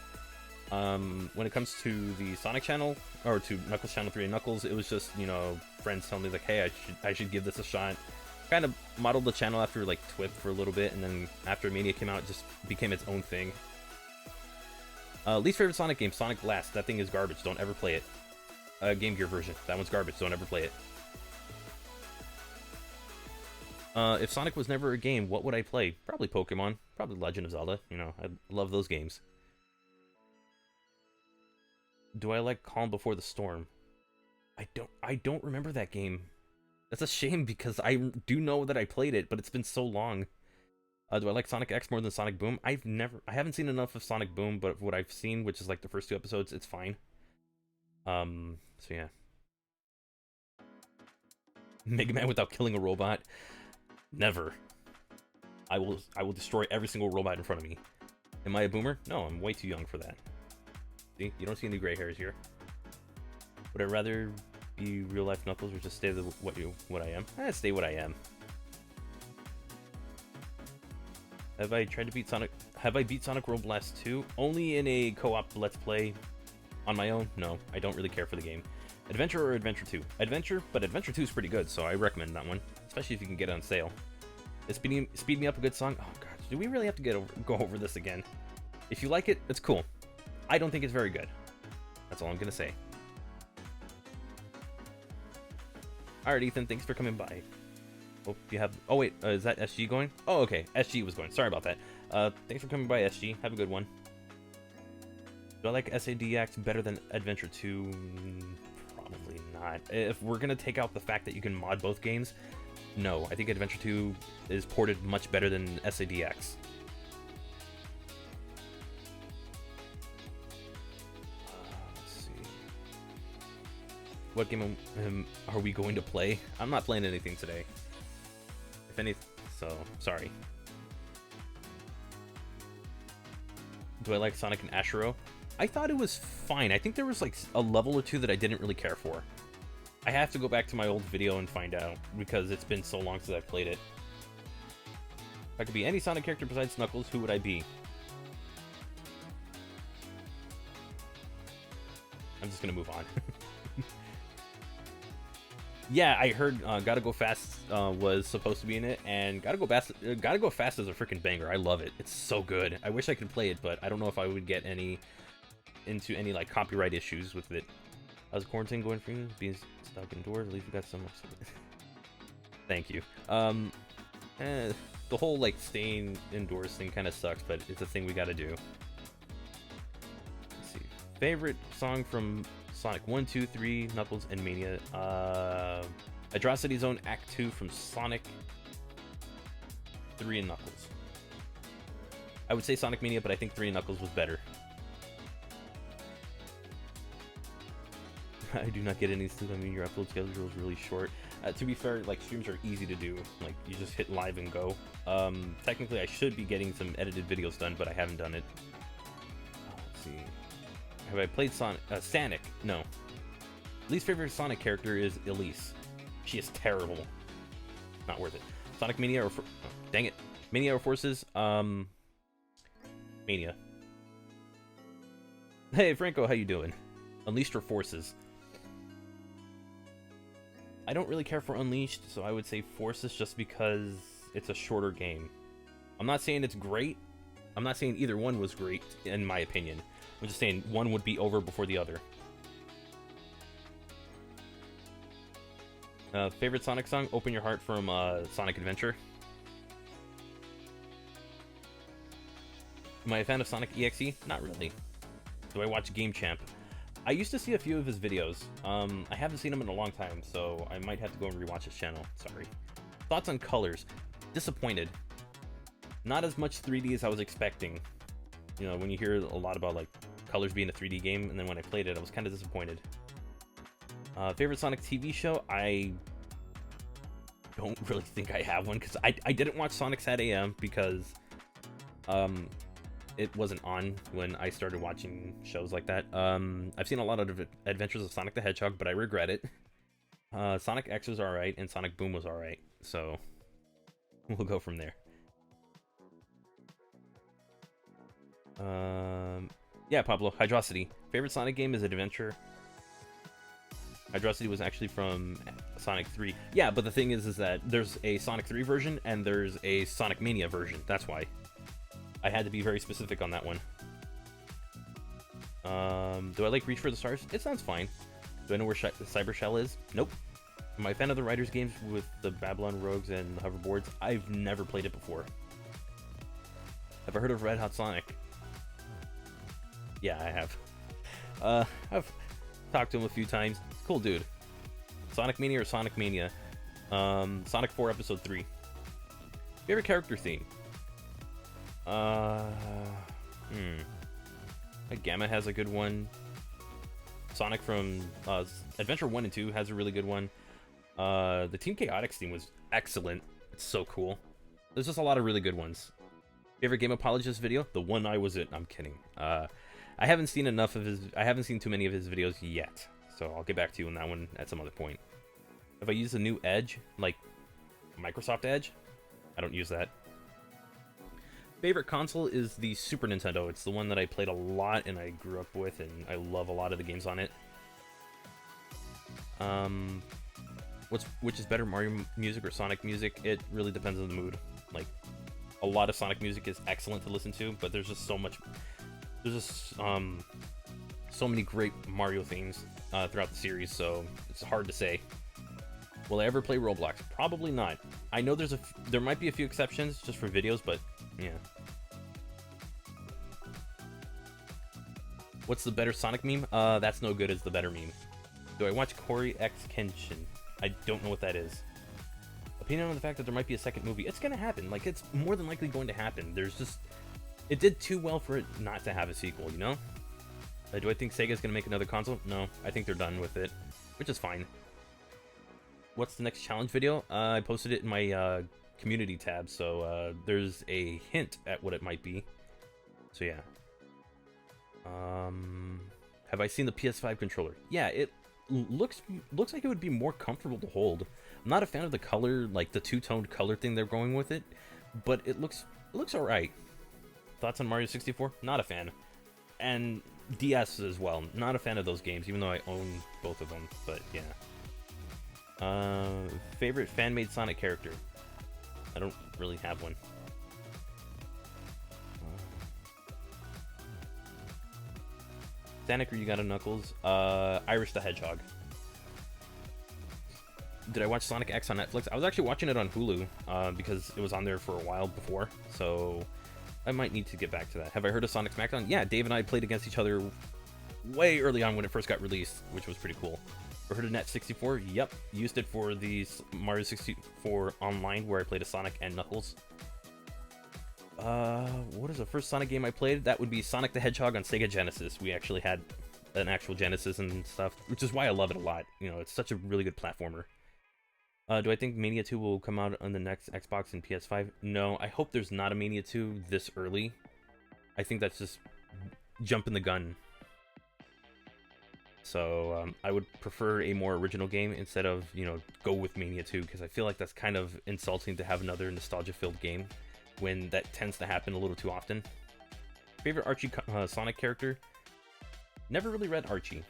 When it comes to the Sonic channel, or to Knuckles channel 3 and Knuckles, it was just, you know, friends telling me like, hey, I should give this a shot. Kind of modeled the channel after like TWIP for a little bit, and then after Mania came out, it just became its own thing. Least favorite Sonic game, Sonic Blast. That thing is garbage. Don't ever play it. Game Gear version. That one's garbage. Don't ever play it. If Sonic was never a game, what would I play? Probably Pokemon. Probably Legend of Zelda. You know, I love those games. Do I like Calm Before the Storm? I don't remember that game. That's a shame because I do know that I played it, but it's been so long. Do I like Sonic X more than Sonic Boom? I haven't seen enough of Sonic Boom, but what I've seen, which is like the first 2 episodes, it's fine. So yeah. Mega Man without killing a robot? Never. I will destroy every single robot in front of me. Am I a boomer? No, I'm way too young for that. See, you don't see any gray hairs here. Would I rather be real life Knuckles or just stay what I am? Stay what I am. Have I tried to beat Sonic? Have I beat Sonic World Blast 2? Only in a co-op Let's Play. On my own? No, I don't really care for the game. Adventure or Adventure 2? Adventure, but Adventure 2 is pretty good, so I recommend that one. Especially if you can get it on sale. Is Speed Me Up a good song? Oh gosh, do we really have to go over this again? If you like it, it's cool. I don't think it's very good. That's all I'm gonna say. Alright, Ethan, thanks for coming by. Hope you have... Oh, wait, is that SG going? Oh, okay, SG was going. Sorry about that. Thanks for coming by, SG. Have a good one. Do I like SADX better than Adventure 2? Probably not. If we're gonna take out the fact that you can mod both games, no. I think Adventure 2 is ported much better than SADX. What game are we going to play? I'm not playing anything today. If any, so sorry. Do I like Sonic and Ashero? I thought it was fine. I think there was like a level or two that I didn't really care for. I have to go back to my old video and find out because it's been so long since I've played it. If I could be any Sonic character besides Knuckles, who would I be? I'm just gonna move on. Yeah, I heard Gotta Go Fast was supposed to be in it, and Gotta Go Fast is a freaking banger. I love it. It's so good. I wish I could play it, but I don't know if I would get into any like copyright issues with it. How's quarantine going for you? Being stuck indoors, at least we got some. Thank you. The whole like staying indoors thing kind of sucks, but it's a thing we gotta do. Let's see. Favorite song from Sonic 1, 2, 3, Knuckles, and Mania. Atrocity Zone Act 2 from Sonic 3 and Knuckles. I would say Sonic Mania, but I think 3 and Knuckles was better. I do not get any sleep. I mean, your upload schedule is really short. To be fair, like, streams are easy to do. Like, you just hit live and go. Technically, I should be getting some edited videos done, but I haven't done it. Let's see. Have I played Sonic? No. Least favorite Sonic character is Elise. She is terrible. Not worth it. Sonic Mania or... Oh, dang it. Mania or Forces? Mania. Hey, Franco, how you doing? Unleashed or Forces? I don't really care for Unleashed, so I would say Forces just because it's a shorter game. I'm not saying it's great. I'm not saying either one was great, in my opinion. I'm just saying one would be over before the other. Favorite Sonic song? Open Your Heart from Sonic Adventure. Am I a fan of Sonic EXE? Not really. Do I watch Game Champ? I used to see a few of his videos. I haven't seen him in a long time, so I might have to go and rewatch his channel. Sorry. Thoughts on colors? Disappointed. Not as much 3D as I was expecting. You know, when you hear a lot about like colors being a 3D game, and then when I played it, I was kind of disappointed. Favorite Sonic TV show? I don't really think I have one because I didn't watch Sonic Sat AM because it wasn't on when I started watching shows like that. I've seen a lot of Adventures of Sonic the Hedgehog, but I regret it. Sonic X was alright, and Sonic Boom was alright, so we'll go from there. Yeah, Pablo, Hydrocity. Favorite Sonic game is Adventure. Hydrocity was actually from Sonic 3. Yeah, but the thing is that there's a Sonic 3 version and there's a Sonic Mania version. That's why. I had to be very specific on that one. Do I like Reach for the Stars? It sounds fine. Do I know where Cyber Shell is? Nope. Am I a fan of the Riders games with the Babylon Rogues and the hoverboards? I've never played it before. Have I heard of Red Hot Sonic? Yeah, I have. I've talked to him a few times. Cool dude. Sonic Mania or Sonic Mania? Sonic 4 Episode 3. Favorite character theme? Gamma has a good one. Sonic from Adventure 1 and 2 has a really good one. The Team Chaotix theme was excellent. It's so cool. There's just a lot of really good ones. Favorite Game Apologist video? The one I was in. I'm kidding. I haven't seen enough of his. I haven't seen too many of his videos yet, so I'll get back to you on that one at some other point. If I use a new Edge, like Microsoft Edge, I don't use that. Favorite console is the Super Nintendo. It's the one that I played a lot and I grew up with, and I love a lot of the games on it. Which is better, Mario music or Sonic music? It really depends on the mood. Like, a lot of Sonic music is excellent to listen to, but there's just so much. There's just so many great Mario themes throughout the series, so it's hard to say. Will I ever play Roblox? Probably not. I know there might be a few exceptions just for videos, but yeah. What's the better Sonic meme? That's no good as the better meme. Do I watch Cory X Kenshin? I don't know what that is. Opinion on the fact that there might be a second movie. It's gonna happen. Like, it's more than likely going to happen. There's just... It did too well for it not to have a sequel, you know? Do I think Sega's gonna make another console? No, I think they're done with it, which is fine. What's the next challenge video? I posted it in my community tab, so there's a hint at what it might be. So yeah. Have I seen the PS5 controller? Yeah, it looks like it would be more comfortable to hold. I'm not a fan of the color, like the two-toned color thing they're going with it, but it looks alright. Thoughts on Mario 64? Not a fan. And DS as well. Not a fan of those games, even though I own both of them, but yeah. Favorite fan-made Sonic character? I don't really have one. Sonic or you got a Knuckles? Irish the Hedgehog. Did I watch Sonic X on Netflix? I was actually watching it on Hulu because it was on there for a while before, so I might need to get back to that. Have I heard of Sonic Smackdown? Yeah, Dave and I played against each other way early on when it first got released, which was pretty cool. Ever heard of Net 64? Yep, used it for the Mario 64 Online where I played a Sonic and Knuckles. What is the first Sonic game I played? That would be Sonic the Hedgehog on Sega Genesis. We actually had an actual Genesis and stuff, which is why I love it a lot. You know, it's such a really good platformer. Do I think Mania 2 will come out on the next Xbox and PS5? No, I hope there's not a Mania 2 this early. I think that's just jumping the gun. So I would prefer a more original game instead of, you know, go with Mania 2, because I feel like that's kind of insulting to have another nostalgia-filled game when that tends to happen a little too often. Favorite Archie Sonic character? Never really read Archie.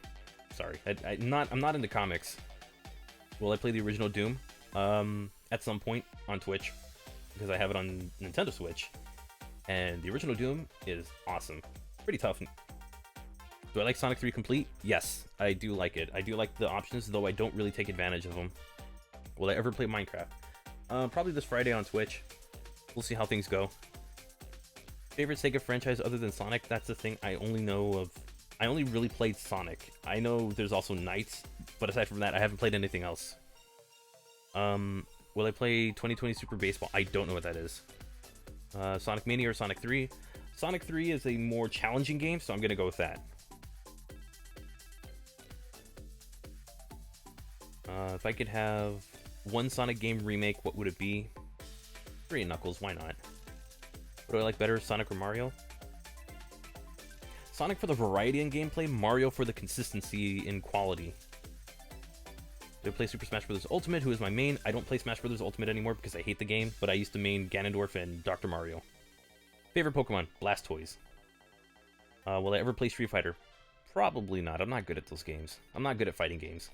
Sorry, I'm not into comics. Will I play the original Doom? At some point on Twitch, because I have it on Nintendo Switch. And the original Doom is awesome. Pretty tough. Do I like Sonic 3 Complete? Yes, I do like it. I do like the options, though I don't really take advantage of them. Will I ever play Minecraft? Probably this Friday on Twitch. We'll see how things go. Favorite Sega franchise other than Sonic? That's the thing I only know of. I only really played Sonic. I know there's also Knights, but aside from that, I haven't played anything else. Will I play 2020 Super Baseball? I don't know what that is. Sonic Mania or Sonic 3? Sonic 3 is a more challenging game, so I'm going to go with that. If I could have one Sonic game remake, what would it be? 3 Knuckles, why not? What do I like better, Sonic or Mario? Sonic for the variety in gameplay, Mario for the consistency in quality. Do I play Super Smash Bros. Ultimate? Who is my main? I don't play Smash Bros. Ultimate anymore because I hate the game, but I used to main Ganondorf and Dr. Mario. Favorite Pokemon? Blastoise. Will I ever play Street Fighter? Probably not. I'm not good at those games. I'm not good at fighting games.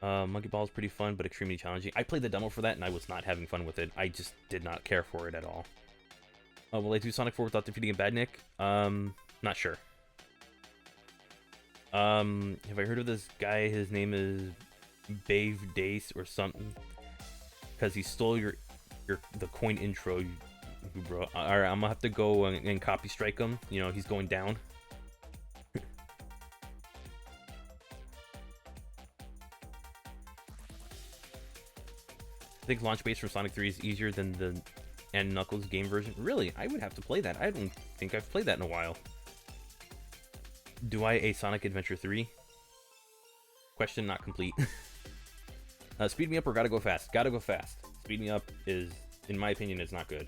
Monkey Ball is pretty fun, but extremely challenging. I played the demo for that, and I was not having fun with it. I just did not care for it at all. Will I do Sonic 4 without defeating a Badnik? Not sure. Have I heard of this guy? His name is Bave Dace or something. Because he stole the coin intro, bro. Alright, I'm gonna have to go and copy strike him. You know, he's going down. I think launch base for Sonic 3 is easier than the Knuckles game version. Really? I would have to play that. I don't think I've played that in a while. Do I a Sonic Adventure 3? Question not complete. Speed me up or gotta go fast? Gotta go fast. Speed me up is, in my opinion, is not good.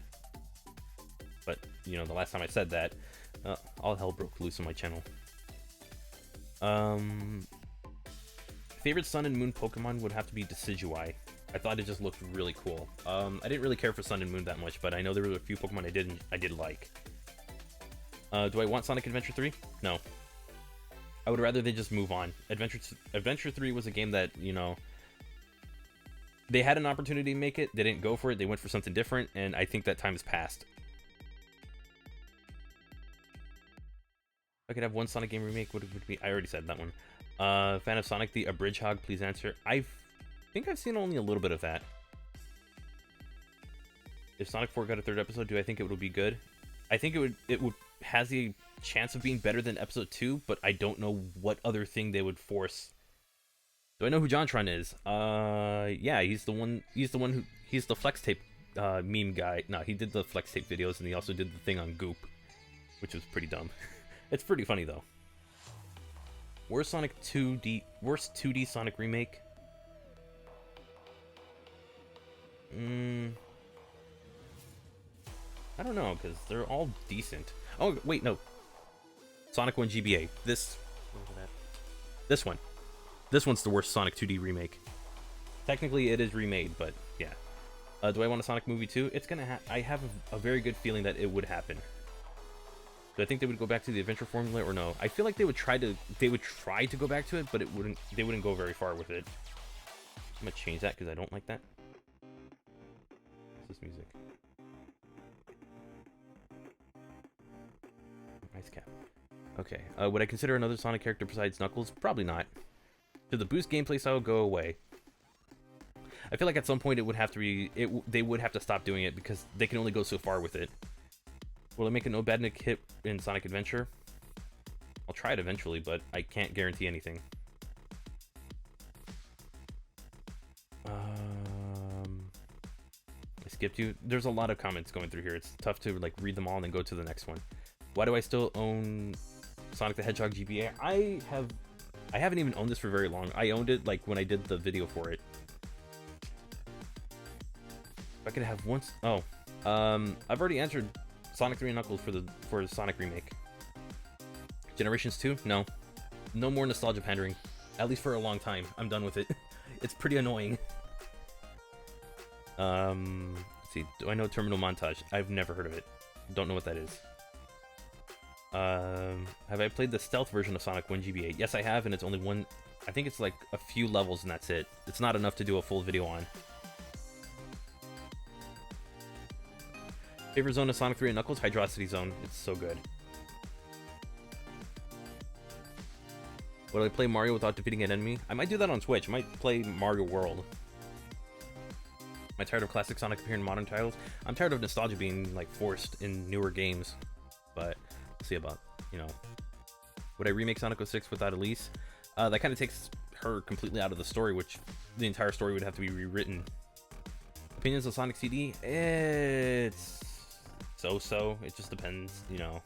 But, you know, the last time I said that, all hell broke loose on my channel. Favorite Sun and Moon Pokemon would have to be Decidueye. I thought it just looked really cool. I didn't really care for Sun and Moon that much, but I know there were a few Pokemon I did like. Do I want Sonic Adventure 3? No. I would rather they just move on. Adventure 3 was a game that, you know, they had an opportunity to make it. They didn't go for it. They went for something different, and I think that time has passed. If I could have one Sonic game remake, what would it be? I already said that one. Fan of Sonic the Abridge Hog, please answer. I think I've seen only a little bit of that. If Sonic 4 got a third episode, do I think it would be good? I think it would has the chance of being better than episode 2, but I don't know what other thing they would force. Do I know who JonTron is? Yeah, he's the Flex Tape meme guy. No, he did the Flex Tape videos, and he also did the thing on Goop, which was pretty dumb. It's pretty funny though. Worst 2D Sonic remake? I don't know, because they're all decent. Oh, wait, no. Sonic 1 GBA. This one. This one's the worst Sonic 2D remake. Technically, it is remade, but yeah. Do I want a Sonic movie too? It's gonna I have a very good feeling that it would happen. Do I think they would go back to the adventure formula or no? I feel like they would try to go back to it, but they wouldn't go very far with it. I'm gonna change that because I don't like that. What's this music? Nice cap. Okay. Would I consider another Sonic character besides Knuckles? Probably not. Should the boost gameplay style go away? I feel like at some point it would have to be. They would have to stop doing it because they can only go so far with it. Will I make a no Badnik hit in Sonic Adventure? I'll try it eventually, but I can't guarantee anything. I skipped you. There's a lot of comments going through here. It's tough to like read them all and then go to the next one. Why do I still own Sonic the Hedgehog GBA? I haven't even owned this for very long. I owned it like when I did the video for it. If I could have once. Oh, I've already answered Sonic 3 and Knuckles for the Sonic remake. Generations 2? No. No more nostalgia pandering. At least for a long time. I'm done with it. It's pretty annoying. Let's see. Do I know Terminal Montage? I've never heard of it. Don't know what that is. Have I played the stealth version of Sonic 1 GBA? Yes, I have, and it's only one. I think it's like a few levels and that's it. It's not enough to do a full video on. Favorite zone of Sonic 3 and Knuckles? Hydrocity Zone. It's so good. Would I play Mario without defeating an enemy? I might do that on Switch. I might play Mario World. Am I tired of classic Sonic appearing in modern titles? I'm tired of nostalgia being like forced in newer games. But we'll see about, you know. Would I remake Sonic 06 without Elise? That kind of takes her completely out of the story, which the entire story would have to be rewritten. Opinions on Sonic CD? It's so-so. It just depends, you know.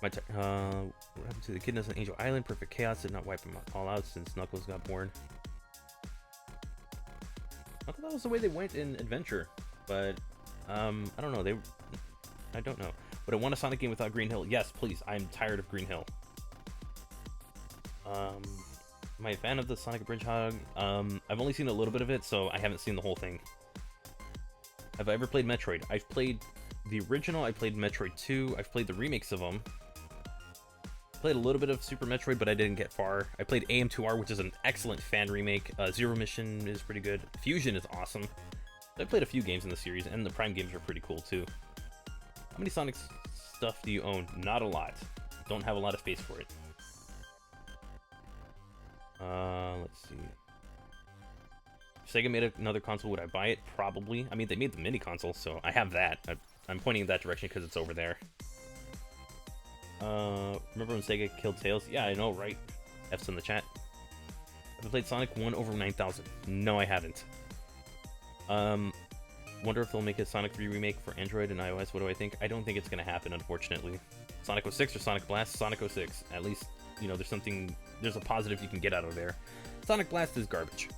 What happened to the Kidneys on Angel Island? Perfect Chaos did not wipe them all out since Knuckles got born. I thought that was the way they went in Adventure, but I don't know. I don't know. Would I want a Sonic game without Green Hill? Yes, please. I'm tired of Green Hill. Am I a fan of the Sonic Hedgehog? I've only seen a little bit of it, so I haven't seen the whole thing. Have I ever played Metroid? I've played the original, I played Metroid 2. I've played the remakes of them. Played a little bit of Super Metroid, but I didn't get far. I played AM2R, which is an excellent fan remake. Zero Mission is pretty good. Fusion is awesome. I played a few games in the series, and the Prime games are pretty cool too. How many Sonic stuff do you own? Not a lot. Don't have a lot of space for it. Let's see. If Sega made another console, would I buy it? Probably. I mean, they made the mini console, so I have that. I'm pointing in that direction because it's over there. Remember when Sega killed Tails? Yeah, I know, right? F's in the chat. Have I played Sonic 1 over 9,000? No, I haven't. Wonder if they'll make a Sonic 3 remake for Android and iOS. What do I think? I don't think it's going to happen, unfortunately. Sonic 06 or Sonic Blast? Sonic 06. At least, you know, there's a positive you can get out of there. Sonic Blast is garbage.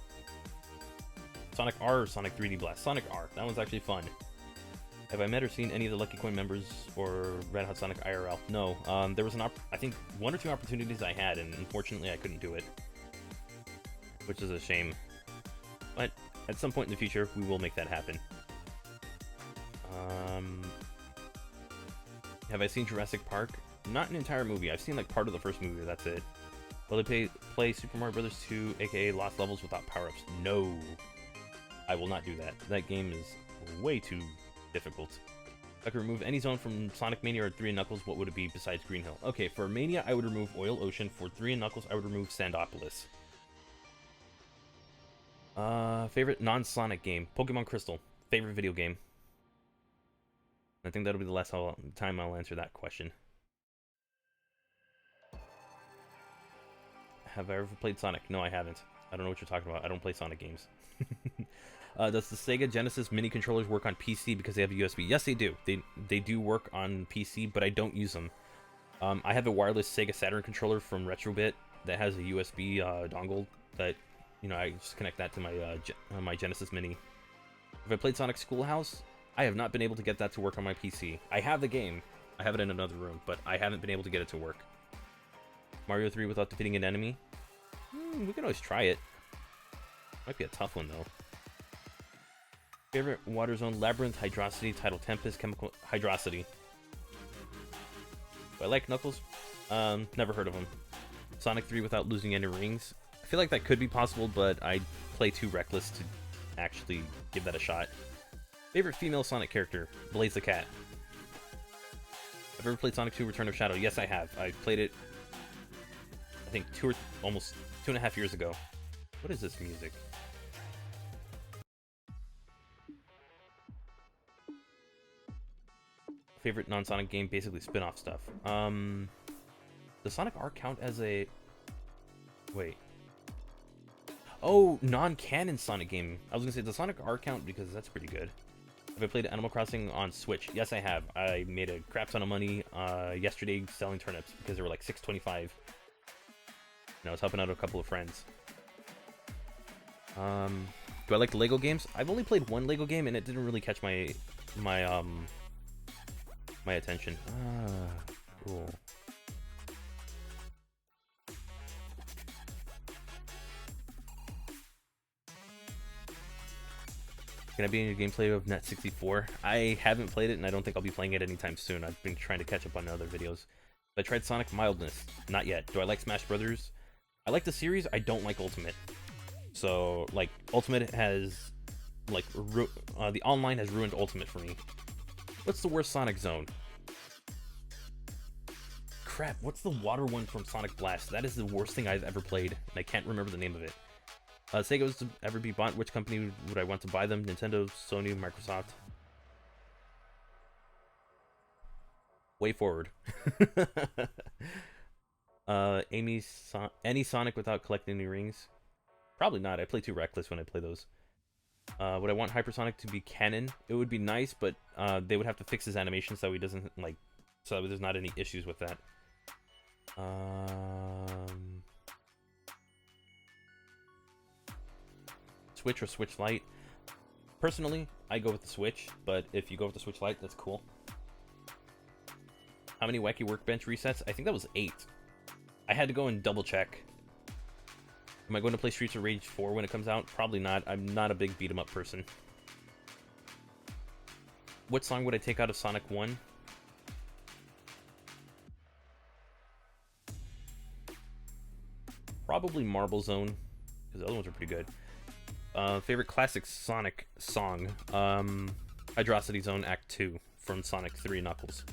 Sonic R or Sonic 3D Blast? Sonic R. That one's actually fun. Have I met or seen any of the Lucky Coin members or Red Hot Sonic IRL? No. There was I think 1 or 2 opportunities I had, and unfortunately I couldn't do it. Which is a shame. But at some point in the future, we will make that happen. Have I seen Jurassic Park? Not an entire movie. I've seen like part of the first movie, that's it. Will they play Super Mario Bros. 2, aka Lost Levels, without power-ups? No. I will not do that. That game is way too difficult. If I could remove any zone from Sonic Mania or 3 and Knuckles, what would it be besides Green Hill? Okay, for Mania, I would remove Oil Ocean. For 3 and Knuckles, I would remove Sandopolis. Favorite non-Sonic game? Pokemon Crystal. Favorite video game? I think that'll be the last time I'll answer that question. Have I ever played Sonic? No, I haven't. I don't know what you're talking about. I don't play Sonic games. Does the Sega Genesis mini controllers work on PC because they have a USB? Yes, they do. They do work on PC, but I don't use them. I have a wireless Sega Saturn controller from Retrobit that has a USB dongle that, you know, I just connect that to my my Genesis Mini. Have I played Sonic Schoolhouse? I have not been able to get that to work on my PC. I have the game. I have it in another room, but I haven't been able to get it to work. Mario 3 without defeating an enemy? We can always try it. Might be a tough one, though. Favorite water zone? Labyrinth, Hydrocity, Tidal Tempest, Chemical... Hydrocity. Do I like Knuckles? Never heard of him. Sonic 3 without losing any rings? I feel like that could be possible, but I play too reckless to actually give that a shot. Favorite female Sonic character? Blaze the Cat. Have I ever played Sonic 2 Return of Shadow? Yes, I have. I played it, I think, almost 2.5 years ago. What is this music? Favorite non-Sonic game? Basically spin-off stuff. Does Sonic R count as a... Wait. Oh, non-canon Sonic game. I was gonna say, does Sonic R count? Because that's pretty good. Have I played Animal Crossing on Switch? Yes, I have. I made a crap ton of money yesterday selling turnips because they were like $6.25. And I was helping out a couple of friends. Do I like the Lego games? I've only played one Lego game and it didn't really catch my attention. Cool. Can I be in your gameplay of Net 64? I haven't played it, and I don't think I'll be playing it anytime soon. I've been trying to catch up on other videos. I tried Sonic Mildness. Not yet. Do I like Smash Brothers? I like the series. I don't like Ultimate. So, like, Ultimate has, like, the online has ruined Ultimate for me. What's the worst Sonic zone? Crap, what's the water one from Sonic Blast? That is the worst thing I've ever played, and I can't remember the name of it. Sega was to ever be bought, which company would I want to buy them? Nintendo, Sony, Microsoft? Way forward. Any Sonic without collecting any rings? Probably not. I play too reckless when I play those. Would I want Hypersonic to be canon? It would be nice, but they would have to fix his animation so he doesn't, like, so there's not any issues with that. Switch or Switch Lite? Personally, I go with the Switch, but if you go with the Switch Lite, that's cool. How many wacky workbench resets? I think that was 8. I had to go and double check. Am I going to play Streets of Rage 4 when it comes out? Probably not. I'm not a big beat 'em up person. What song would I take out of Sonic 1? Probably Marble Zone, because the other ones are pretty good. Favorite classic Sonic song? Hydrocity Zone Act 2 from Sonic 3 Knuckles.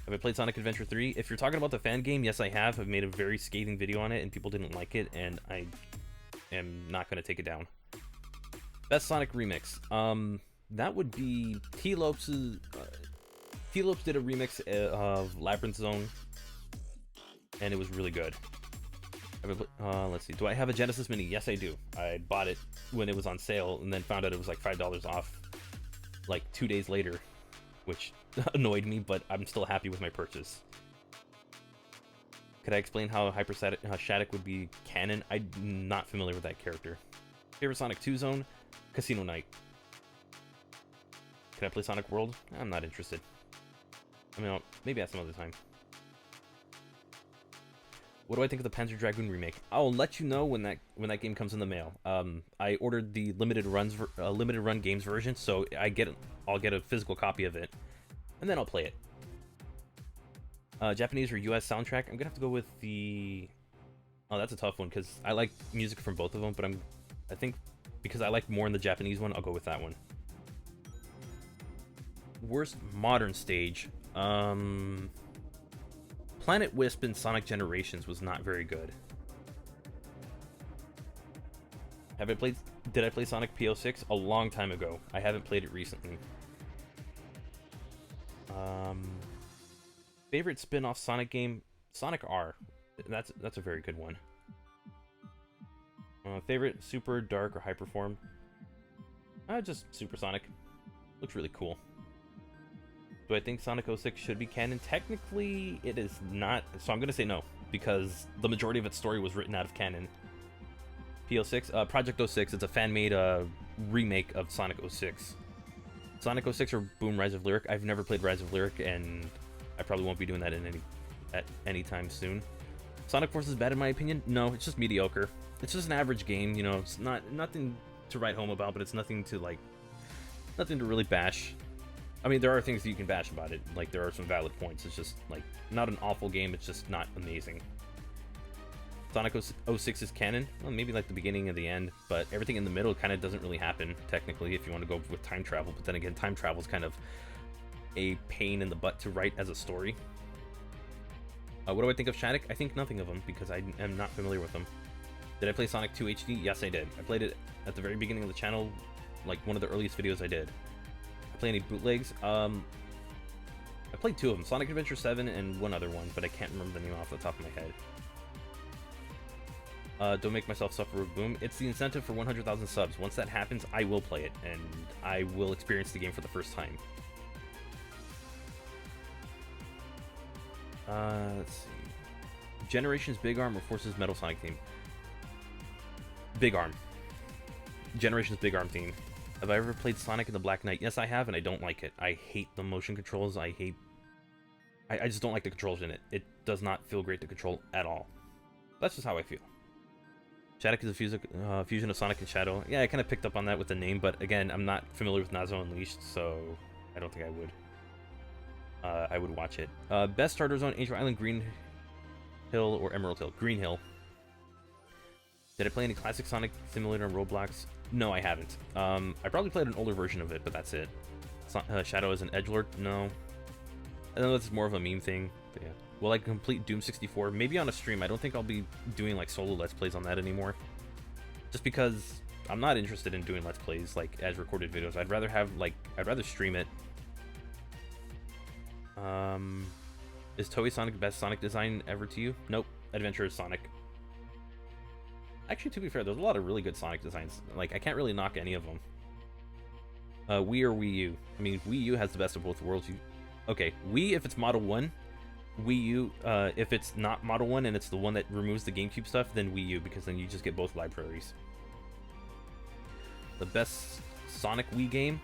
Have I played Sonic Adventure 3? If you're talking about the fan game, yes I have. I've made a very scathing video on it and people didn't like it, and I am not going to take it down. Best Sonic remix. That would be T-Lopes' T-Lopes did a remix of Labyrinth Zone, and it was really good. Let's see. Do I have a Genesis Mini? Yes, I do. I bought it when it was on sale, and then found out it was like $5 off, like 2 days later, which annoyed me. But I'm still happy with my purchase. Could I explain how Shattuck would be canon? I'm not familiar with that character. Favorite Sonic 2 zone? Casino Night. Can I play Sonic World? I'm not interested. I mean, maybe at some other time. What do I think of the Panzer Dragoon remake? I'll let you know when that game comes in the mail. I ordered the limited run games version, so I'll get a physical copy of it, and then I'll play it. Japanese or US soundtrack? I'm gonna have to go with the. Oh, that's a tough one because I like music from both of them, but I think because I like more in the Japanese one, I'll go with that one. Worst modern stage. Planet Wisp in Sonic Generations was not very good. Did I play Sonic PO6? A long time ago. I haven't played it recently. Favorite spin-off Sonic game? Sonic R. That's a very good one. Favorite Super, Dark, or Hyperform? Just Super Sonic. Looks really cool. Do I think Sonic 06 should be canon? Technically, it is not, so I'm going to say no, because the majority of its story was written out of canon. PO6, Project 06, it's a fan-made remake of Sonic 06. Sonic 06 or Boom Rise of Lyric? I've never played Rise of Lyric, and I probably won't be doing that at any time soon. Sonic Force is bad in my opinion? No, it's just mediocre. It's just an average game, you know, it's nothing to write home about, but it's nothing to really bash. I mean, there are things that you can bash about it. Like, there are some valid points. It's just, like, not an awful game. It's just not amazing. Sonic 06 is canon. Well, maybe, like, the beginning and the end. But everything in the middle kind of doesn't really happen, technically, if you want to go with time travel. But then again, time travel is kind of a pain in the butt to write as a story. What do I think of Shattuck? I think nothing of them, because I am not familiar with them. Did I play Sonic 2 HD? Yes, I did. I played it at the very beginning of the channel, like, one of the earliest videos I did. Play any bootlegs? I played 2 of them, Sonic Adventure 7 and one other one, but I can't remember the name off the top of my head. Don't make myself suffer with Boom. It's the incentive for 100,000 subs. Once that happens, I will play it, and I will experience the game for the first time. Let's see. Generations Big Arm or Forces Metal Sonic theme? Big Arm. Generations Big Arm theme. Have I ever played Sonic and the Black Knight? Yes, I have, and I don't like it. I hate the motion controls. I just don't like the controls in it. It does not feel great to control at all. That's just how I feel. Shattuck is a fusion of Sonic and Shadow. Yeah, I kind of picked up on that with the name, but again, I'm not familiar with Nazo Unleashed, so I don't think I would. I would watch it. Best starter zone: Angel Island, Green Hill, or Emerald Hill? Green Hill. Did I play any classic Sonic Simulator on Roblox? No, I haven't. I probably played an older version of it, but that's it. Shadow as an edgelord? No. I know that's more of a meme thing, but yeah. Will I complete Doom 64? Maybe on a stream. I don't think I'll be doing like solo Let's Plays on that anymore. Just because I'm not interested in doing Let's Plays like as recorded videos. I'd rather stream it. Is Toei Sonic the best Sonic design ever to you? Nope. Adventure is Sonic. Actually, to be fair, there's a lot of really good Sonic designs. Like, I can't really knock any of them. Wii or Wii U? I mean, Wii U has the best of both worlds. Okay, Wii if it's Model 1. Wii U, if it's not Model 1 and it's the one that removes the GameCube stuff, then Wii U, because then you just get both libraries. The best Sonic Wii game?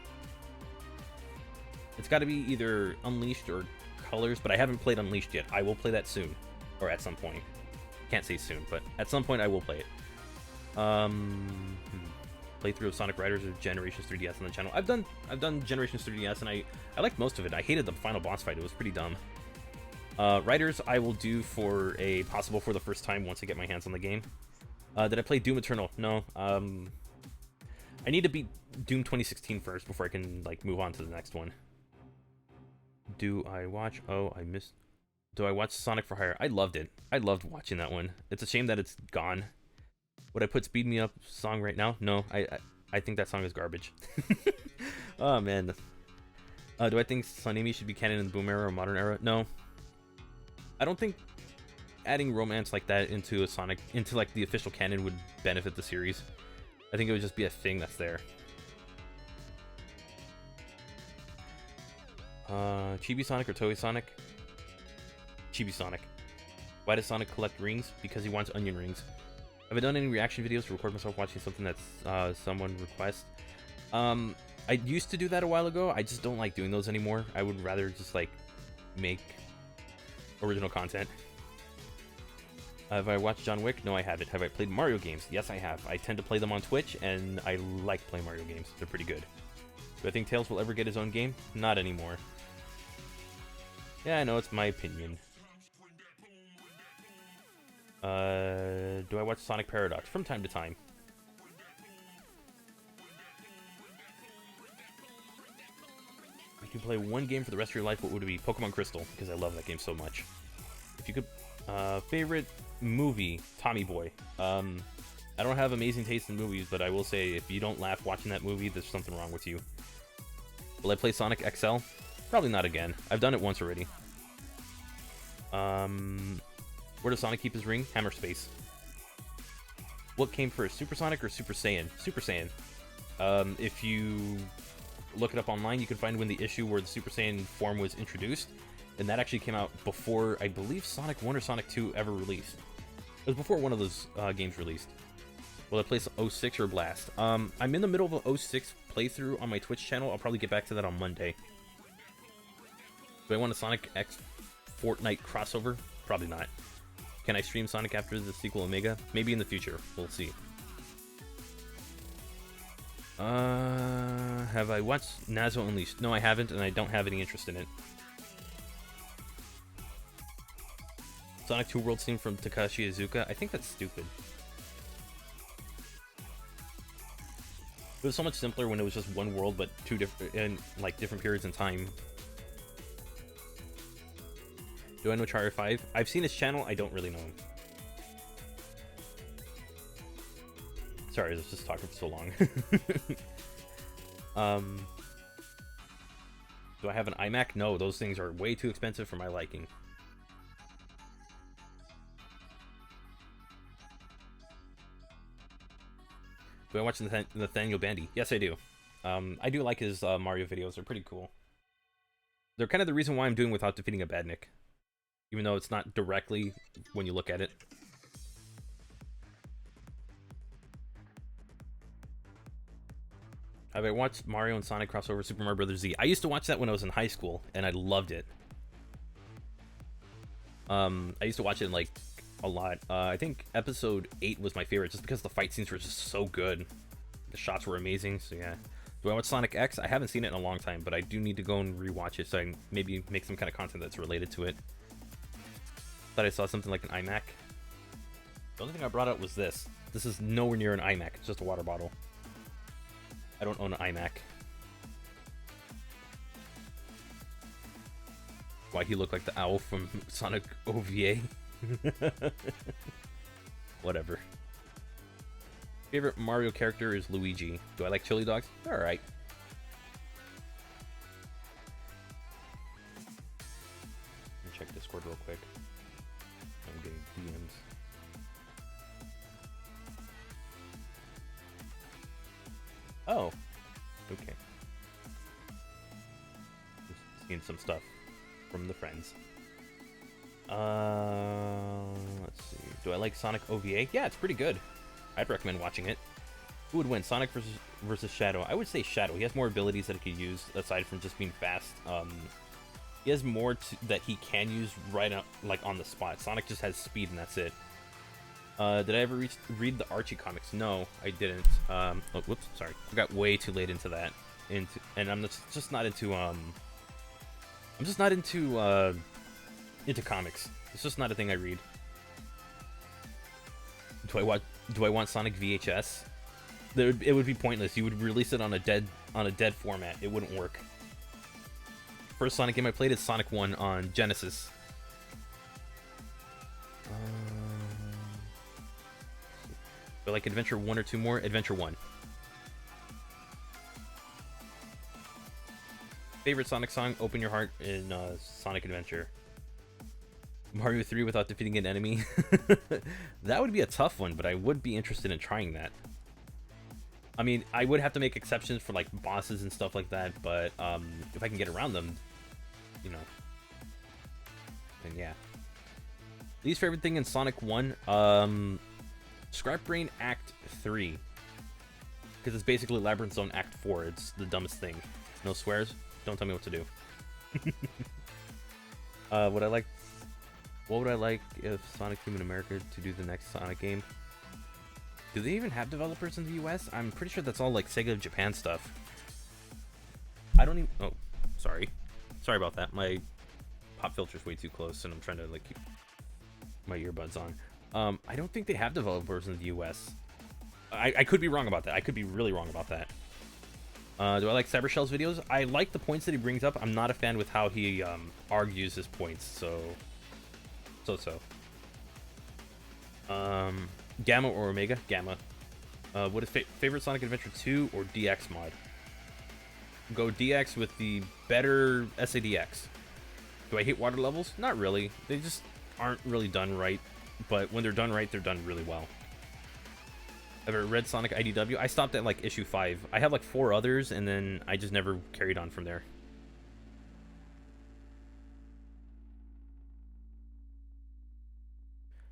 It's got to be either Unleashed or Colors, but I haven't played Unleashed yet. I will play that soon, or at some point. Can't say soon, but at some point I will play it. playthrough of Sonic Riders or Generations 3DS on the channel. I've done Generations 3DS, and I liked most of it. I hated the final boss fight. It was pretty dumb. Riders I will do for a possible for the first time once I get my hands on the game. Did I play Doom Eternal? No. I need to beat Doom 2016 first before I can like move on to the next one. Do I watch? Oh, I missed. Do I watch Sonic for Hire? I loved it. I loved watching that one. It's a shame that it's gone. Would I put Speed Me Up song right now? No, I think that song is garbage. Oh man. Do I think Sunimi should be canon in the Boom era or Modern era? No. I don't think adding romance like that into like the official canon would benefit the series. I think it would just be a thing that's there. Chibi Sonic or Toei Sonic? Chibi Sonic. Why does Sonic collect rings? Because he wants onion rings. Have I done any reaction videos to record myself watching something that's someone requests? I used to do that a while ago. I just don't like doing those anymore. I would rather just like make original content. Have I watched John Wick? No, I haven't. Have I played Mario games? Yes, I have. I tend to play them on Twitch, and I like playing Mario games. They're pretty good. Do I think Tails will ever get his own game? Not anymore. Yeah, I know, it's my opinion. Do I watch Sonic Paradox? From time to time. If you play one game for the rest of your life, what would it be? Pokemon Crystal, because I love that game so much. If you could... favorite movie? Tommy Boy. I don't have amazing taste in movies, but I will say, if you don't laugh watching that movie, there's something wrong with you. Will I play Sonic XL? Probably not again. I've done it once already. Where does Sonic keep his ring? Hammer Space. What came first, Super Sonic or Super Saiyan? Super Saiyan. If you look it up online, you can find when the issue where the Super Saiyan form was introduced, and that actually came out before, I believe, Sonic 1 or Sonic 2 ever released. It was before one of those games released. Will I play 06 or Blast? I'm in the middle of a 06 playthrough on my Twitch channel. I'll probably get back to that on Monday. Do I want a Sonic X Fortnite crossover? Probably not. Can I stream Sonic after the sequel Omega? Maybe in the future. We'll see. Have I watched Nazo Unleashed? No, I haven't, and I don't have any interest in it. Sonic 2 World Scene from Takashi Iizuka? I think that's stupid. It was so much simpler when it was just one world, but two different, and like different periods in time. Do I know Char 5? I've seen his channel. I don't really know him. Sorry, I was just talking for so long. Do I have an iMac? No, those things are way too expensive for my liking. Do I watch Nathaniel Bandy? Yes, I do. I do like his Mario videos. They're pretty cool. They're kind of the reason why I'm doing Without Defeating a Badnik. Even though it's not directly when you look at it. Have I watched Mario and Sonic crossover Super Mario Bros. Z? I used to watch that when I was in high school, and I loved it. I used to watch it like a lot. I think episode 8 was my favorite, just because the fight scenes were just so good. The shots were amazing, so yeah. Do I watch Sonic X? I haven't seen it in a long time, but I do need to go and rewatch it so I can maybe make some kind of content that's related to it. Thought I saw something like an iMac. The only thing I brought up was this. This is nowhere near an iMac, it's just a water bottle. I don't own an iMac. Why he looked like the owl from Sonic OVA? Whatever. Favorite Mario character is Luigi. Do I like chili dogs? Alright. Let me check Discord real quick. I'm getting DMs. Oh. Okay. Just seeing some stuff from the friends. Let's see. Do I like Sonic OVA? Yeah, it's pretty good. I'd recommend watching it. Who would win, Sonic versus Shadow? I would say Shadow. He has more abilities that he could use aside from just being fast. He has more that he can use right out, like on the spot. Sonic just has speed and that's it. Did I ever read the Archie comics? No, I didn't. Oh, whoops, sorry. I got way too late into that. And I'm just not into I'm just not into comics. It's just not a thing I read. Do I want Sonic VHS? It would be pointless. You would release it on a dead format. It wouldn't work. First Sonic game I played is Sonic 1 on Genesis. But like Adventure 1 or 2 more? Adventure 1. Favorite Sonic song? Open Your Heart in Sonic Adventure. Mario 3 without defeating an enemy? That would be a tough one, but I would be interested in trying that. I mean, I would have to make exceptions for like bosses and stuff like that, but if I can get around them, you know, then yeah. Least favorite thing in Sonic 1? Scrap Brain Act 3. Because it's basically Labyrinth Zone Act 4. It's the dumbest thing. No swears? Don't tell me what to do. What would I like if Sonic came in America to do the next Sonic game? Do they even have developers in the US? I'm pretty sure that's all like Sega Japan stuff. I don't even... Oh, sorry. Sorry about that. My pop filter's way too close and I'm trying to like keep my earbuds on. I don't think they have developers in the US. I could be wrong about that. I could be really wrong about that. Do I like Cybershell's videos? I like the points that he brings up. I'm not a fan with how he argues his points, so. Gamma or Omega? Gamma. What is favorite Sonic Adventure 2 or DX mod? Go DX with the better SADX. Do I hate water levels? Not really. They just aren't really done right. But when they're done right, they're done really well. Ever read Sonic IDW? I stopped at like issue 5. I have like 4 others, and then I just never carried on from there.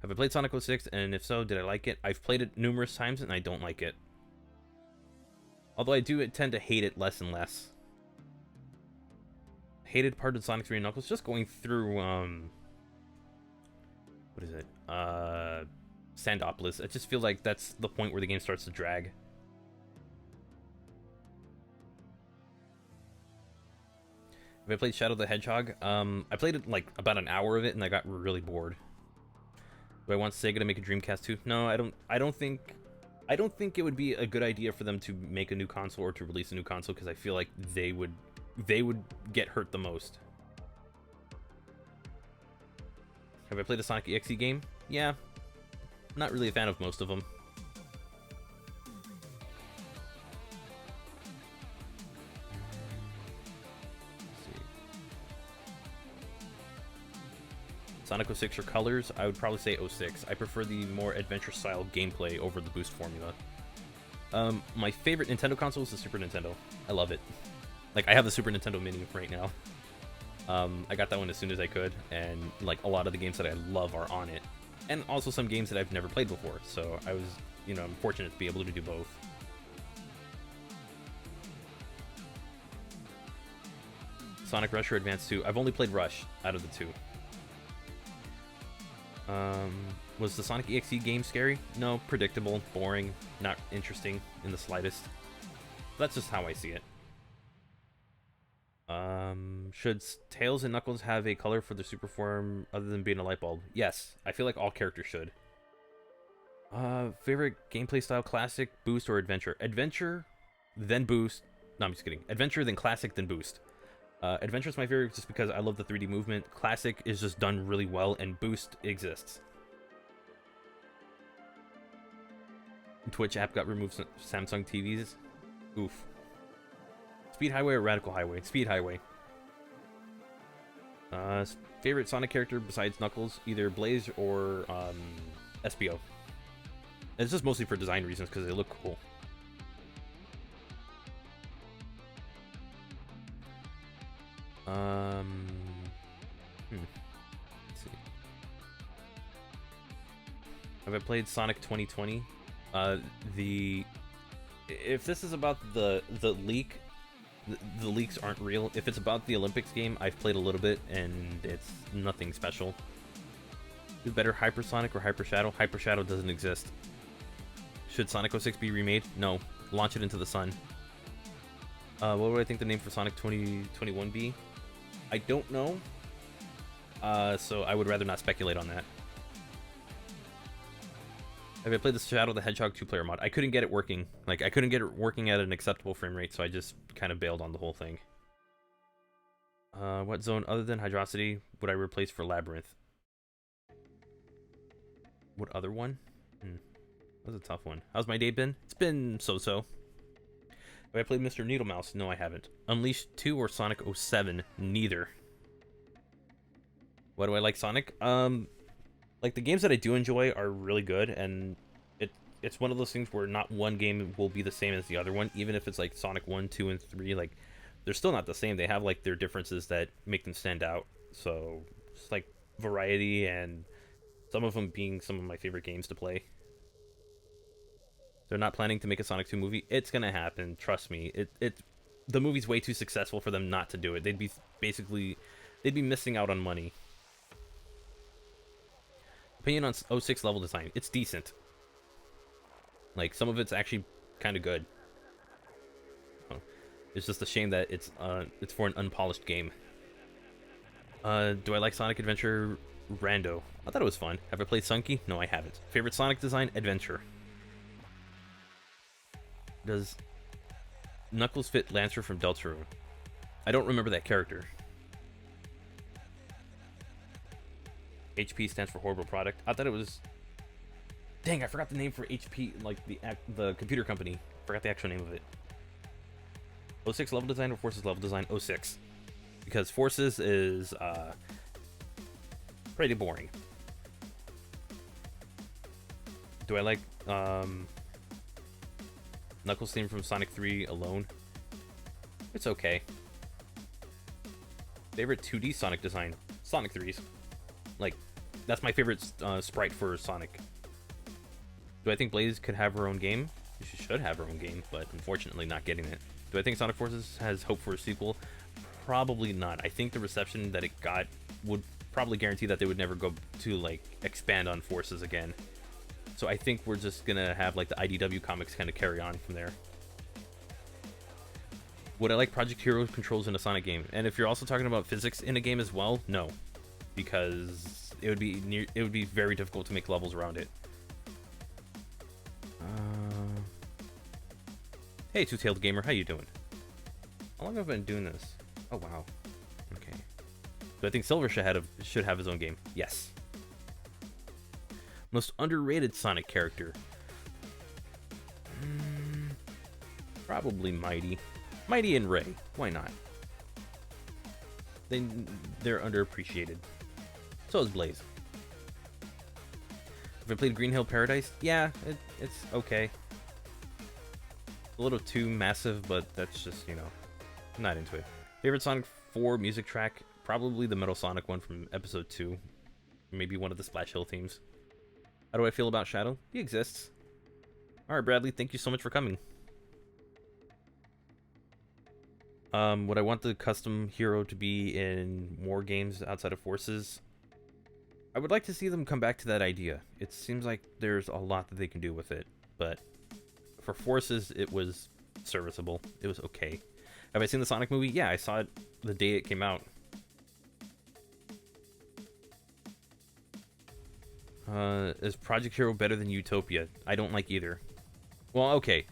Have I played Sonic 06? And if so, did I like it? I've played it numerous times, and I don't like it. Although I do tend to hate it less and less. Hated part of Sonic 3 and Knuckles? Just going through, what is it? Sandopolis. I just feel like that's the point where the game starts to drag. Have I played Shadow the Hedgehog? I played it like about an hour of it and I got really bored. Do I want Sega to make a Dreamcast 2? No, I don't think it would be a good idea for them to make a new console or to release a new console because I feel like they would get hurt the most. Have I played a Sonic EXE game? Yeah. Not really a fan of most of them. Sonic 06 or Colors? I would probably say 06. I prefer the more adventure-style gameplay over the boost formula. My favorite Nintendo console is the Super Nintendo. I love it. Like, I have the Super Nintendo Mini right now. I got that one as soon as I could, and like a lot of the games that I love are on it. And also some games that I've never played before, so I was, you know, I'm fortunate to be able to do both. Sonic Rush or Advance 2? I've only played Rush out of the two. Was the Sonic EXE game scary? No, predictable, boring, not interesting in the slightest. That's just how I see it. Should Tails and Knuckles have a color for their super form other than being a light bulb? Yes, I feel like all characters should. Favorite gameplay style: classic, boost, or adventure? Adventure, then boost. No, I'm just kidding. Adventure, then classic, then boost. Adventure is my favorite just because I love the 3D movement. Classic is just done really well, and boost exists. Twitch app got removed. Samsung TVs. Oof. Speed Highway or Radical Highway? Speed Highway. Favorite Sonic character besides Knuckles? Either Blaze or SBO. It's just mostly for design reasons because they look cool. Let's see. Have I played Sonic 2020? If this is about the leak, the leaks aren't real. If it's about the Olympics game, I've played a little bit and it's nothing special. Who's better, Hypersonic or Hyper Shadow? Hyper Shadow doesn't exist. Should Sonic 06 be remade? No. Launch it into the sun. What would I think the name for Sonic 2021 be? I don't know. So I would rather not speculate on that. Have I played the Shadow the Hedgehog 2-player mod? I couldn't get it working. Like, I couldn't get it working at an acceptable frame rate, so I just kind of bailed on the whole thing. What zone other than Hydrocity would I replace for Labyrinth? What other one? That was a tough one. How's my day been? It's been so-so. Have I played Mr. Needlemouse? No, I haven't. Unleashed 2 or Sonic 07? Neither. Why do I like Sonic? Like, the games that I do enjoy are really good, and it's one of those things where not one game will be the same as the other one, even if it's like Sonic 1, 2, and 3. Like, they're still not the same. They have like their differences that make them stand out. So it's like variety, and some of them being some of my favorite games to play. They're not planning to make a Sonic 2 movie. It's gonna happen, trust me. The movie's way too successful for them not to do it. They'd be missing out on money. Opinion on 06 level design. It's decent. Like, some of it's actually kind of good. Oh, it's just a shame that it's for an unpolished game. Do I like Sonic Adventure Rando? I thought it was fun. Have I played Sunky? No, I haven't. Favorite Sonic design? Adventure. Does Knuckles fit Lancer from Deltarune? I don't remember that character. HP stands for horrible product. I thought it was... Dang, I forgot the name for HP, like the computer company. Forgot the actual name of it. 06 level design or Forces level design? 06. Because Forces is pretty boring. Do I like Knuckles theme from Sonic 3 alone? It's okay. Favorite 2D Sonic design? Sonic 3's. Like, that's my favorite sprite for Sonic. Do I think Blaze could have her own game? She should have her own game, but unfortunately not getting it. Do I think Sonic Forces has hope for a sequel? Probably not. I think the reception that it got would probably guarantee that they would never go to, like, expand on Forces again. So I think we're just gonna have, like, the IDW comics kind of carry on from there. Would I like Project Hero controls in a Sonic game? And if you're also talking about physics in a game as well, no. Because it would be very difficult to make levels around it. Hey, Two-Tailed Gamer, how you doing? How long have I been doing this? Oh wow. Okay. Do I think Silver should have his own game? Yes. Most underrated Sonic character? Probably Mighty. Mighty and Ray. Why not? They're underappreciated. So is Blaze. Have I played Green Hill Paradise? Yeah, it's okay. A little too massive, but that's just, you know, I'm not into it. Favorite Sonic 4 music track? Probably the Metal Sonic one from episode 2. Maybe one of the Splash Hill themes. How do I feel about Shadow? He exists. Alright, Bradley, thank you so much for coming. Would I want the custom hero to be in more games outside of Forces? I would like to see them come back to that idea. It seems like there's a lot that they can do with it, but for Forces, it was serviceable. It was okay. Have I seen the Sonic movie? Yeah, I saw it the day it came out. Is Project Hero better than Utopia? I don't like either. Well, okay.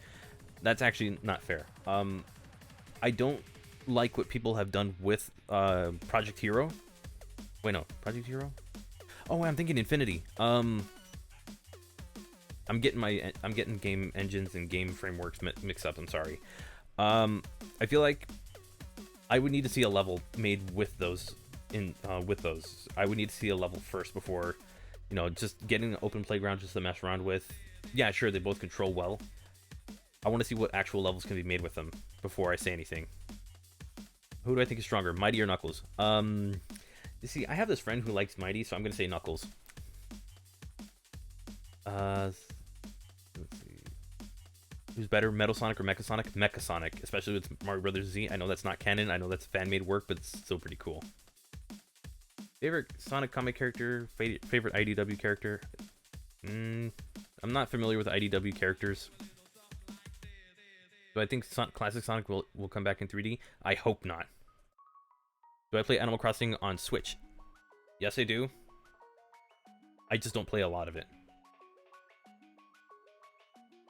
That's actually not fair. I don't like what people have done with Project Hero. Wait, no. Project Hero? Oh, I'm thinking Infinity. I'm getting game engines and game frameworks mixed up. I'm sorry. I feel like I would need to see a level made with those with those. I would need to see a level first before, you know, just getting an open playground just to mess around with. Yeah, sure, they both control well. I want to see what actual levels can be made with them before I say anything. Who do I think is stronger, Mighty or Knuckles? You see, I have this friend who likes Mighty, so I'm gonna say Knuckles. Let's see. Who's better, Metal Sonic or Mecha Sonic? Mecha Sonic, especially with Mario Brothers Z. I know that's not canon. I know that's fan-made work, but it's still pretty cool. Favorite Sonic comic character, favorite IDW character. I'm not familiar with IDW characters. Do I think Classic Sonic will come back in 3D? I hope not. Do I play Animal Crossing on Switch? Yes, I do. I just don't play a lot of it.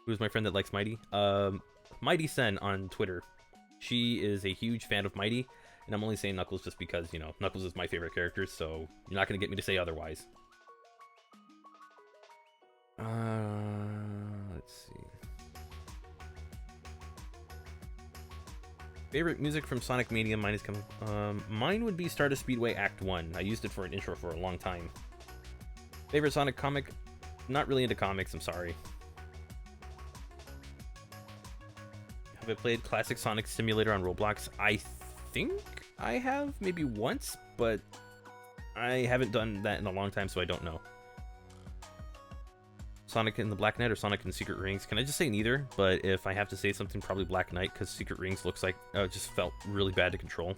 Who's my friend that likes Mighty? Mighty Sen on Twitter. She is a huge fan of Mighty, and I'm only saying Knuckles just because, you know, Knuckles is my favorite character, so you're not going to get me to say otherwise. Let's see. Favorite music from Sonic Mania? Mine is coming. Mine would be Stardust Speedway Act 1. I used it for an intro for a long time. Favorite Sonic comic? Not really into comics, I'm sorry. Have I played Classic Sonic Simulator on Roblox? I think I have, maybe once, but I haven't done that in a long time, so I don't know. Sonic in the Black Knight or Sonic in Secret Rings? Can I just say neither? But if I have to say something, probably Black Knight, because Secret Rings looks like it just felt really bad to control.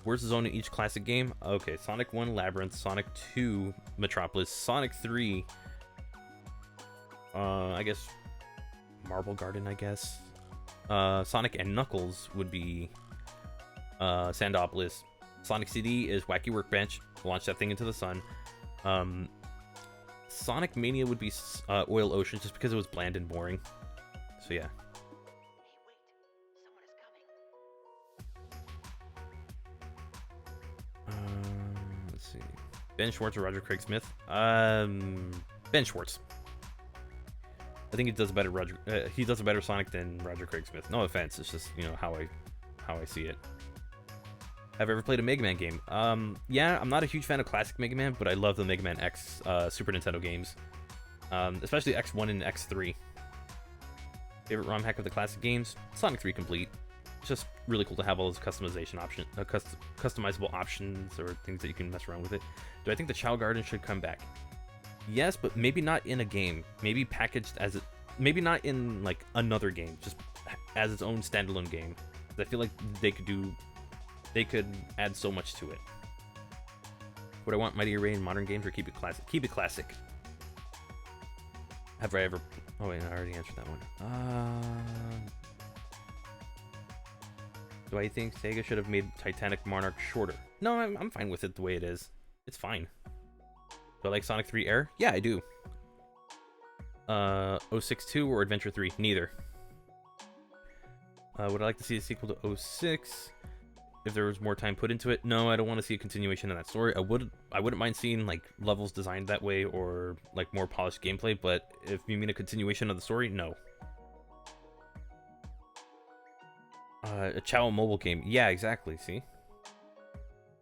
Where's the zone in each classic game? Okay, Sonic 1 Labyrinth, Sonic 2 Metropolis, Sonic 3 I guess Marble Garden, I guess. Sonic and Knuckles would be Sandopolis. Sonic CD is Wacky Workbench. Launch that thing into the sun. Sonic Mania would be Oil Ocean, just because it was bland and boring. So yeah. Let's see. Ben Schwartz or Roger Craig Smith? Ben Schwartz. I think he does a better Sonic than Roger Craig Smith. No offense, it's just, you know, how I see it. Have I ever played a Mega Man game? Yeah, I'm not a huge fan of classic Mega Man, but I love the Mega Man X Super Nintendo games. Especially X1 and X3. Favorite ROM hack of the classic games? Sonic 3 Complete. It's just really cool to have all those customization customizable options or things that you can mess around with it. Do I think the Chow Garden should come back? Yes, but maybe not in a game. Maybe packaged as maybe not in like another game, just as its own standalone game. I feel like they could add so much to it. Would I want Mighty Array in modern games or keep it classic? Keep it classic. Have I ever? Oh wait, I already answered that one. Do I think Sega should have made Titanic Monarch shorter? No, I'm fine with it the way it is. It's fine. Do I like Sonic 3 Air? Yeah, I do. 062 or Adventure 3? Neither. Would I like to see a sequel to 06 if there was more time put into it? No, I don't want to see a continuation of that story. I wouldn't mind seeing like levels designed that way or like more polished gameplay, but if you mean a continuation of the story, no. A Chow mobile game. Yeah, exactly. See?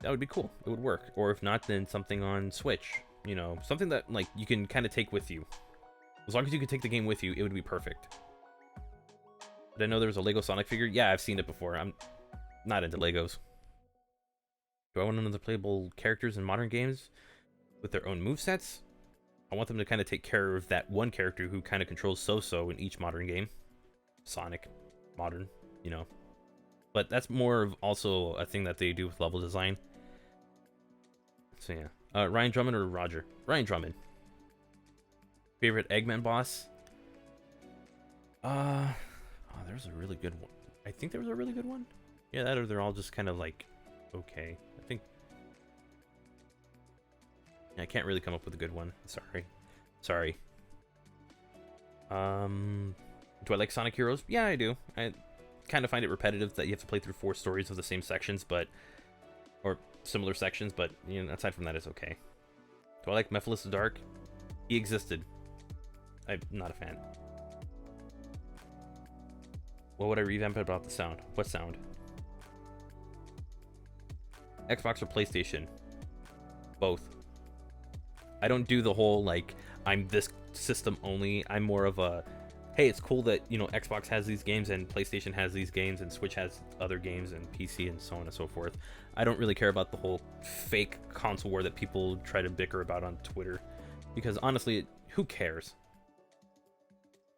That would be cool. It would work. Or if not, then something on Switch. You know, something that like you can kind of take with you. As long as you can take the game with you, it would be perfect. Did I know there was a Lego Sonic figure? Yeah, I've seen it before. I'm not into Legos. Do I want another playable characters in modern games with their own movesets? I want them to kind of take care of that one character who kind of controls So-So in each modern game. Sonic, modern, you know. But that's more of also a thing that they do with level design. So yeah. Ryan Drummond or Roger? Ryan Drummond. Favorite Eggman boss? Oh, there's a really good one. I think there was a really good one. Yeah, that or they're all just kind of like, okay. I think... I can't really come up with a good one. Sorry. Do I like Sonic Heroes? Yeah, I do. I kind of find it repetitive that you have to play through 4 stories of the same sections, or similar sections, but you know, aside from that, it's okay. Do I like Mephiles the Dark? He existed. I'm not a fan. What would I revamp about the sound? What sound? Xbox or PlayStation? Both. I don't do the whole, like, I'm this system only. I'm more of a, hey, it's cool that, you know, Xbox has these games and PlayStation has these games and Switch has other games and PC and so on and so forth. I don't really care about the whole fake console war that people try to bicker about on Twitter. Because honestly, who cares?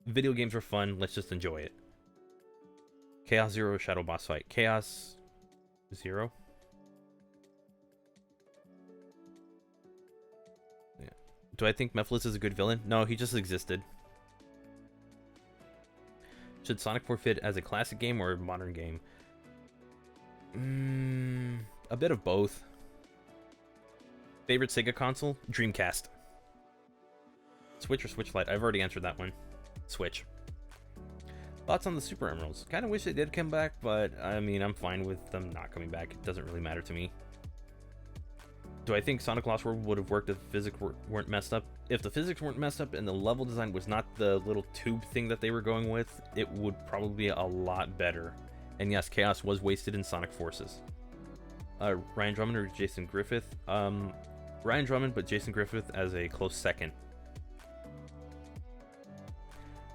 Video games are fun. Let's just enjoy it. Chaos Zero Shadow Boss Fight. Chaos Zero? Do I think Mephiles is a good villain? No, he just existed. Should Sonic 4 fit as a classic game or a modern game? A bit of both. Favorite Sega console? Dreamcast. Switch or Switch Lite? I've already answered that one. Switch. Thoughts on the Super Emeralds? Kind of wish they did come back, but I mean, I'm fine with them not coming back. It doesn't really matter to me. Do I think Sonic Lost World would have worked if the physics weren't messed up? If the physics weren't messed up and the level design was not the little tube thing that they were going with, it would probably be a lot better. And yes, Chaos was wasted in Sonic Forces. Ryan Drummond or Jason Griffith? Ryan Drummond, but Jason Griffith as a close second.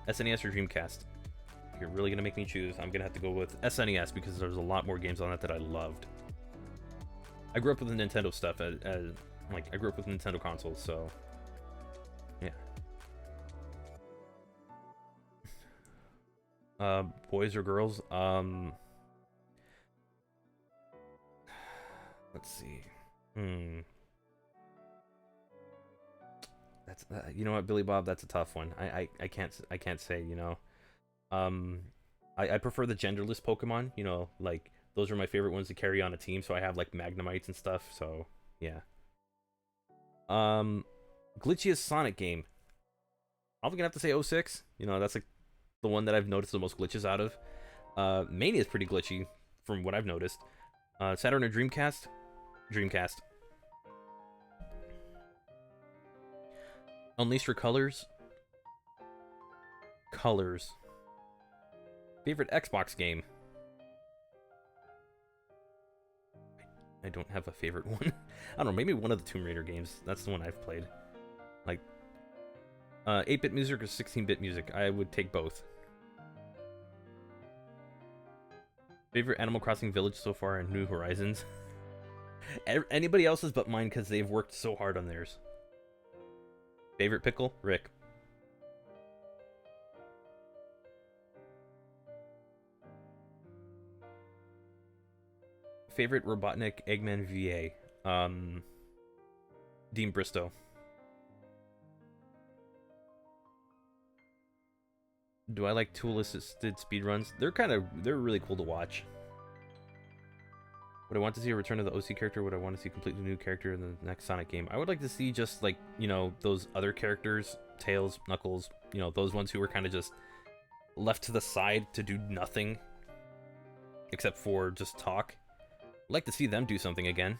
SNES or Dreamcast? If you're really going to make me choose, I'm going to have to go with SNES because there's a lot more games on it that I loved. I grew up with the Nintendo stuff, like, I grew up with Nintendo consoles, so, yeah. Boys or girls? Let's see. That's, you know what, Billy Bob, that's a tough one. I can't say, you know. I prefer the genderless Pokemon, you know, like, those are my favorite ones to carry on a team, so I have, like, Magnemites and stuff, so, yeah. Glitchiest Sonic game. I'm gonna have to say 06. You know, that's, like, the one that I've noticed the most glitches out of. Mania is pretty glitchy, from what I've noticed. Saturn or Dreamcast? Dreamcast. Unleash your colors? Colors. Favorite Xbox game? I don't have a favorite one. I don't know, maybe one of the Tomb Raider games. That's the one I've played. Like, 8-bit music or 16-bit music? I would take both. Favorite Animal Crossing village so far in New Horizons? Anybody else's but mine because they've worked so hard on theirs. Favorite pickle? Rick. Favorite Robotnik Eggman VA? Dean Bristow. Do I like tool-assisted speedruns? They're really cool to watch. Would I want to see a return of the OC character? Would I want to see a completely new character in the next Sonic game? I would like to see just, like, you know, those other characters, Tails, Knuckles, you know, those ones who were kind of just left to the side to do nothing except for just talk. I'd like to see them do something again.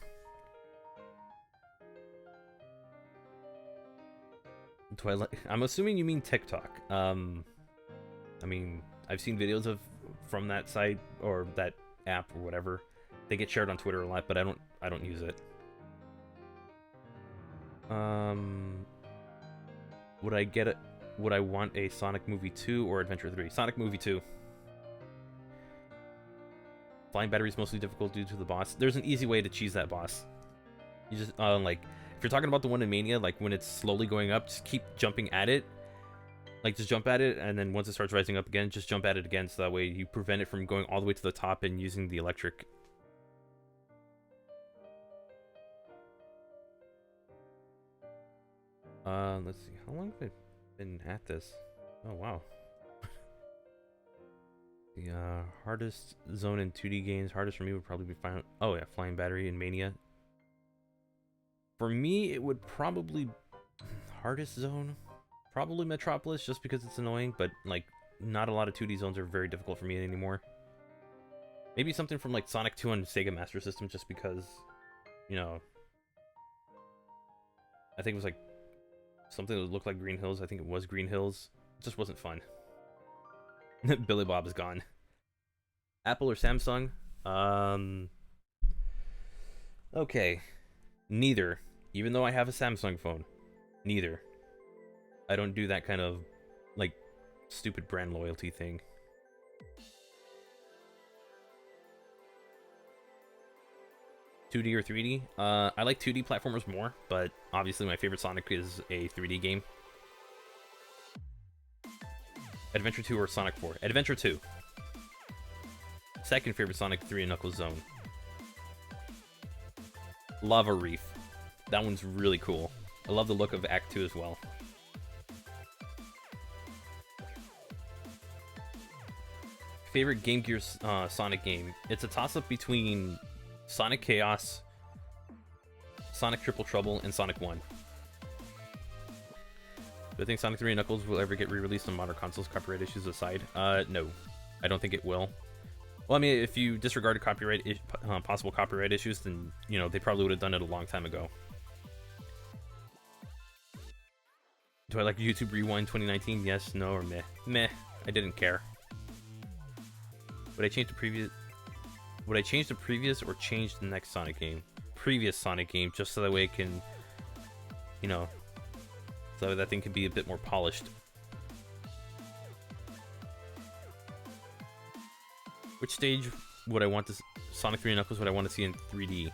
I'm assuming you mean TikTok. I mean, I've seen videos from that site or that app or whatever. They get shared on Twitter a lot, but I don't use it. Would I want a Sonic Movie 2 or Adventure 3? Sonic Movie 2. Flying battery is mostly difficult due to the boss. There's an easy way to cheese that boss. You just, like, if you're talking about the one in Mania, like, when it's slowly going up, just keep jumping at it. Like, just jump at it, and then once it starts rising up again, just jump at it again, so that way you prevent it from going all the way to the top and using the electric. Let's see. How long have I been at this? Oh, wow. The hardest zone in 2D games, hardest for me would probably be oh yeah, Flying Battery and Mania. For me, it would probably hardest zone, probably Metropolis, just because it's annoying. But like, not a lot of 2D zones are very difficult for me anymore. Maybe something from like Sonic 2 on Sega Master System, just because, you know, I think it was like something that looked like Green Hills. I think it was Green Hills. It just wasn't fun. Billy Bob is gone. Apple or Samsung? Okay. Neither. Even though I have a Samsung phone. Neither. I don't do that kind of, like, stupid brand loyalty thing. $2D or 3D? I like 2D platformers more, but obviously my favorite Sonic is a 3D game. Adventure 2 or Sonic 4? Adventure 2. Second favorite Sonic 3 and Knuckles Zone. Lava Reef. That one's really cool. I love the look of Act 2 as well. Favorite Game Gear Sonic game? It's a toss-up between Sonic Chaos, Sonic Triple Trouble, and Sonic 1. Do I think Sonic 3 and Knuckles will ever get re-released on modern consoles, copyright issues aside? No. I don't think it will. Well, I mean, if you disregarded possible copyright issues, then, you know, they probably would have done it a long time ago. Do I like YouTube Rewind 2019? Yes, no, or meh? Meh. I didn't care. Would I change the previous or change the next Sonic game? Previous Sonic game, just so that way it can, you know, so that thing can be a bit more polished. Which stage would I want to Sonic 3 and Knuckles would I want to see in 3D?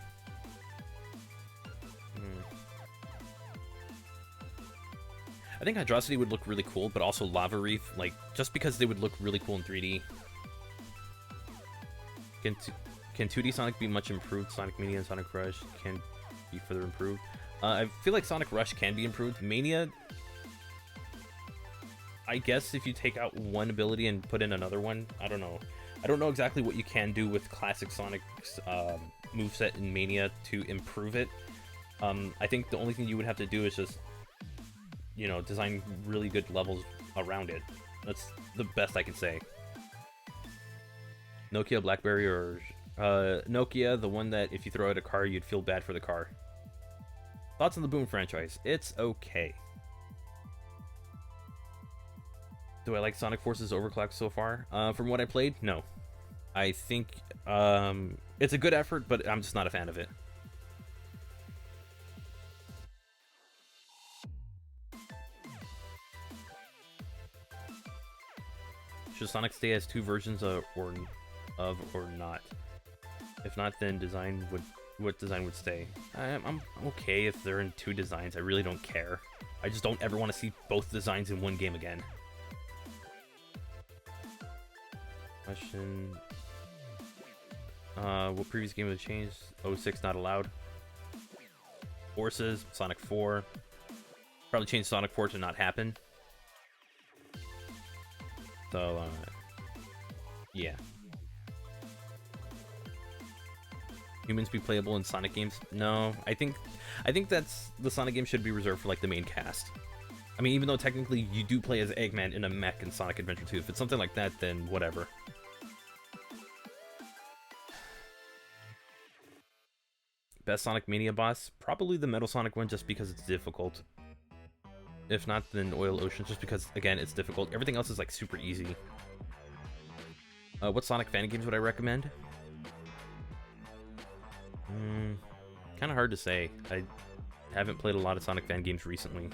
I think Hydrocity would look really cool, but also Lava Reef, like, just because they would look really cool in 3D. Can 2D Sonic be much improved? Sonic Mania and Sonic Rush can be further improved. I feel like Sonic Rush can be improved. Mania, I guess if you take out one ability and put in another one, I don't know. I don't know exactly what you can do with classic Sonic's moveset in Mania to improve it. I think the only thing you would have to do is just, you know, design really good levels around it. That's the best I can say. Nokia, BlackBerry, or Nokia, the one that if you throw out a car, you'd feel bad for the car. Thoughts on the Boom franchise? It's okay. Do I like Sonic Forces Overclock so far? From what I played, no. I think it's a good effort, but I'm just not a fan of it. Should Sonic stay as two versions or not? If not, then what design would stay? I'm okay if they're in two designs. I really don't care. I just don't ever want to see both designs in one game again. Question. What previous game would change? 06 not allowed. Forces, Sonic 4. Probably change Sonic 4 to not happen. So, yeah. Humans be playable in Sonic games? No, I think that's the Sonic game should be reserved for like the main cast. I mean, even though technically you do play as Eggman in a mech in Sonic Adventure 2. If it's something like that, then whatever. Best Sonic Mania boss? Probably the Metal Sonic one, just because it's difficult. If not, then Oil Ocean, just because, again, it's difficult. Everything else is, like, super easy. What Sonic fan games would I recommend? Kind of hard to say. I haven't played a lot of Sonic fan games recently.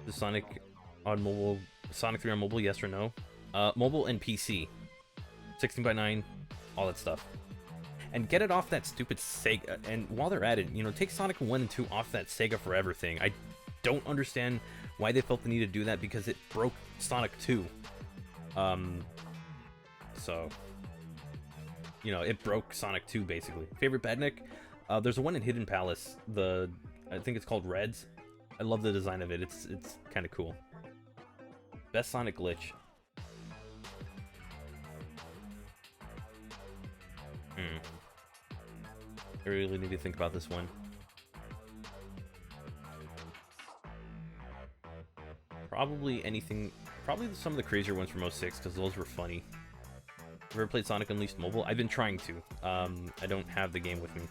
The Sonic on mobile, Sonic 3 on mobile, yes or no? Mobile and PC. 16:9, all that stuff. And get it off that stupid Sega. And while they're at it, you know, take Sonic 1 and 2 off that Sega Forever thing. I don't understand why they felt the need to do that, because it broke Sonic 2. So, you know, it broke Sonic 2, basically. Favorite Badnik? There's a one in Hidden Palace. I think it's called Reds. I love the design of it. It's kind of cool. Best Sonic glitch? I really need to think about this one. Probably anything. Probably some of the crazier ones from 06, because those were funny. Have you ever played Sonic Unleashed Mobile? I've been trying to. I don't have the game with me.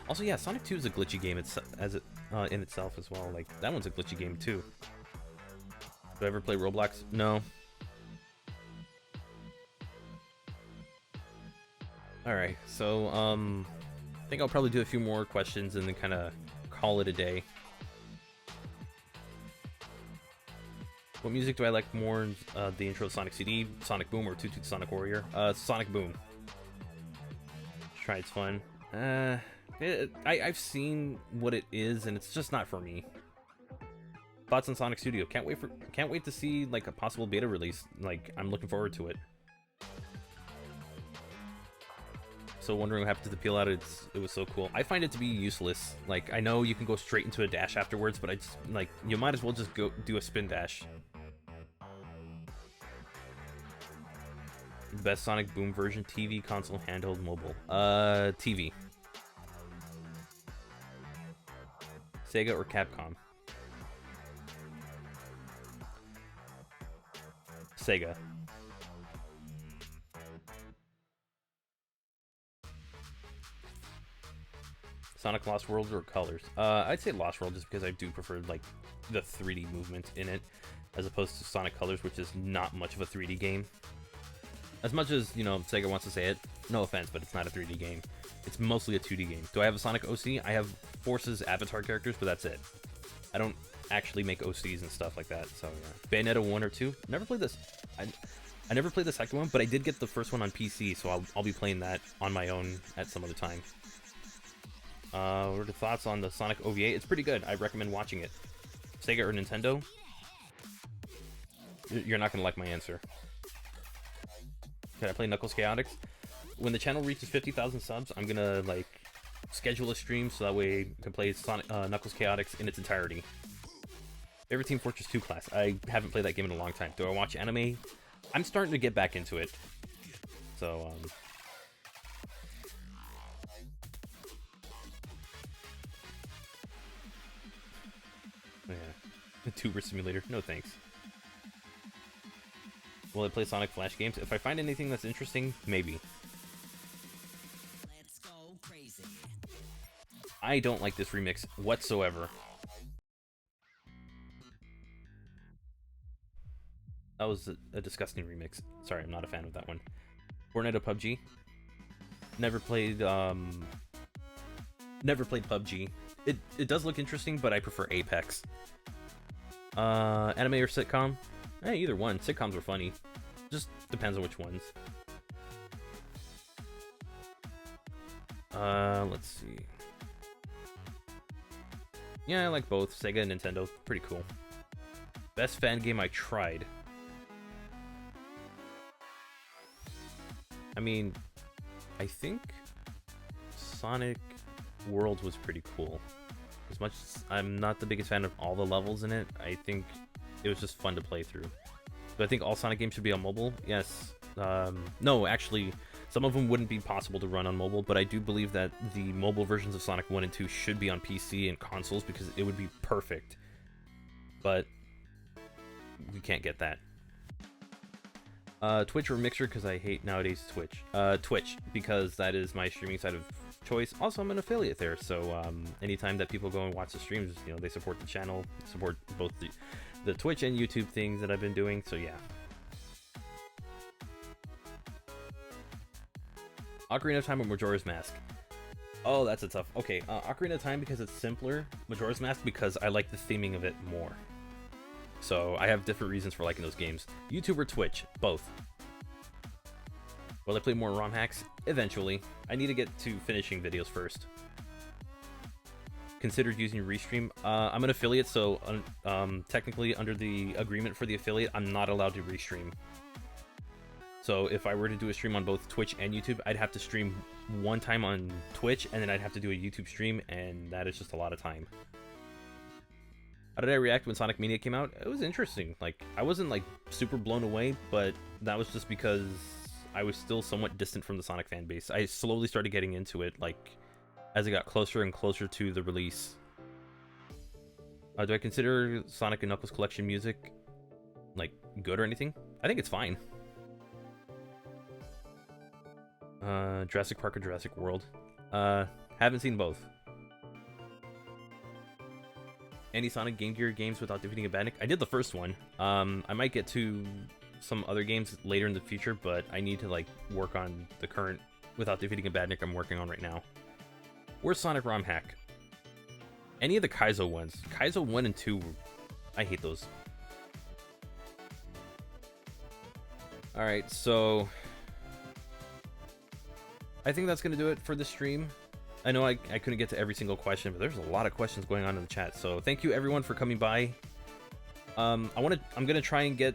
Also, yeah, Sonic 2 is a glitchy game in itself as well. Like, that one's a glitchy game too. Do I ever play Roblox? No. Alright, so, I think I'll probably do a few more questions and then kind of call it a day. What music do I like more? The intro of Sonic CD, Sonic Boom, or Toot Toot Sonic Warrior? Sonic Boom. Try, it's fun. I've seen what it is, and it's just not for me. Thoughts on Sonic Studio? Can't wait to see like a possible beta release. Like, I'm looking forward to it. also wondering what happened to the peel out. It was so cool. I find it to be useless. Like, I know you can go straight into a dash afterwards, but I just, like, you might as well just go do a spin dash. Best Sonic Boom version: TV, console, handheld, mobile. TV. Sega or Capcom? Sega. Sonic Lost World or Colors? I'd say Lost World just because I do prefer, like, the 3D movement in it, as opposed to Sonic Colors, which is not much of a 3D game. As much as, you know, Sega wants to say it, no offense, but it's not a 3D game. It's mostly a 2D game. Do I have a Sonic OC? I have Force's avatar characters, but that's it. I don't actually make OCs and stuff like that, so yeah. Bayonetta 1 or 2? Never played this. I never played the second one, but I did get the first one on PC, so I'll be playing that on my own at some other time. What are the thoughts on the Sonic OVA? It's pretty good. I recommend watching it. Sega or Nintendo? You're not going to like my answer. Can I play Knuckles Chaotix? When the channel reaches 50,000 subs, I'm gonna, like, schedule a stream so that way I can play Sonic, Knuckles Chaotix in its entirety. Favorite Team Fortress 2 class? I haven't played that game in a long time. Do I watch anime? I'm starting to get back into it. So, yeah. The Tuber Simulator. No thanks. Will I play Sonic Flash games? If I find anything that's interesting, maybe. Let's go crazy. I don't like this remix whatsoever. That was a disgusting remix. Sorry, I'm not a fan of that one. Fortnite or PUBG? Never played PUBG. It does look interesting, but I prefer Apex. Anime or sitcom? Either one. Sitcoms are funny. Just depends on which ones. Let's see. Yeah, I like both. Sega and Nintendo. Pretty cool. Best fan game I tried. I mean, I think Sonic Worlds was pretty cool. As much as I'm not the biggest fan of all the levels in it, I think it was just fun to play through. Do I think all Sonic games should be on mobile? Yes. No, actually, some of them wouldn't be possible to run on mobile, but I do believe that the mobile versions of Sonic 1 and 2 should be on PC and consoles because it would be perfect. But we can't get that. Twitch or Mixer, because I hate nowadays Twitch. Twitch, because that is my streaming side of choice. Also, I'm an affiliate there, so anytime that people go and watch the streams, you know, they support the channel, support both the Twitch and YouTube things that I've been doing, so yeah. Ocarina of Time or Majora's Mask? Oh, that's a tough... Okay, Ocarina of Time because it's simpler. Majora's Mask because I like the theming of it more. So I have different reasons for liking those games. YouTube or Twitch? Both. Will I play more ROM hacks? Eventually. I need to get to finishing videos first. Considered using Restream? I'm an affiliate, so technically under the agreement for the affiliate, I'm not allowed to restream. So if I were to do a stream on both Twitch and YouTube, I'd have to stream one time on Twitch, and then I'd have to do a YouTube stream, and that is just a lot of time. How did I react when Sonic Mania came out? It was interesting. Like, I wasn't, like, super blown away, but that was just because I was still somewhat distant from the Sonic fan base. I slowly started getting into it, like, as it got closer and closer to the release. Do I consider Sonic and Knuckles collection music, like, good or anything? I think it's fine. Jurassic Park or Jurassic World? Haven't seen both. Any Sonic Game Gear games without defeating a Badnik? I did the first one. I might get to some other games later in the future, but I need to, like, work on the current without defeating a Badnik I'm working on right now. Where's Sonic ROM hack? Any of the Kaizo ones. Kaizo 1 and 2, I hate those. Alright, so I think that's going to do it for this stream. I know I couldn't get to every single question, but there's a lot of questions going on in the chat. So thank you everyone for coming by. I'm gonna try and get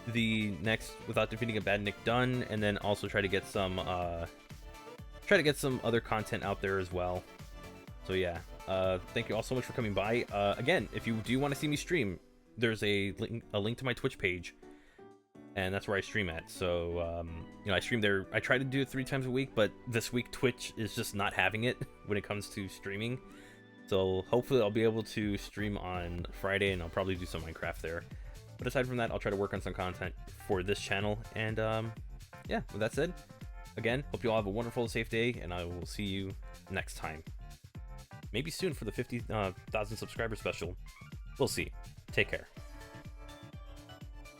the next without defeating a Badnik done, and then also try to get some try to get some other content out there as well. So yeah, thank you all so much for coming by. Again, if you do want to see me stream, there's a link to my Twitch page, and that's where I stream at. So you know, I stream there. I try to do it 3 times a week, but this week Twitch is just not having it when it comes to streaming. So hopefully I'll be able to stream on Friday, and I'll probably do some Minecraft there. But aside from that, I'll try to work on some content for this channel. And yeah, with that said, again, hope you all have a wonderful, safe day, and I will see you next time. Maybe soon for the 50,000 subscriber special. We'll see. Take care.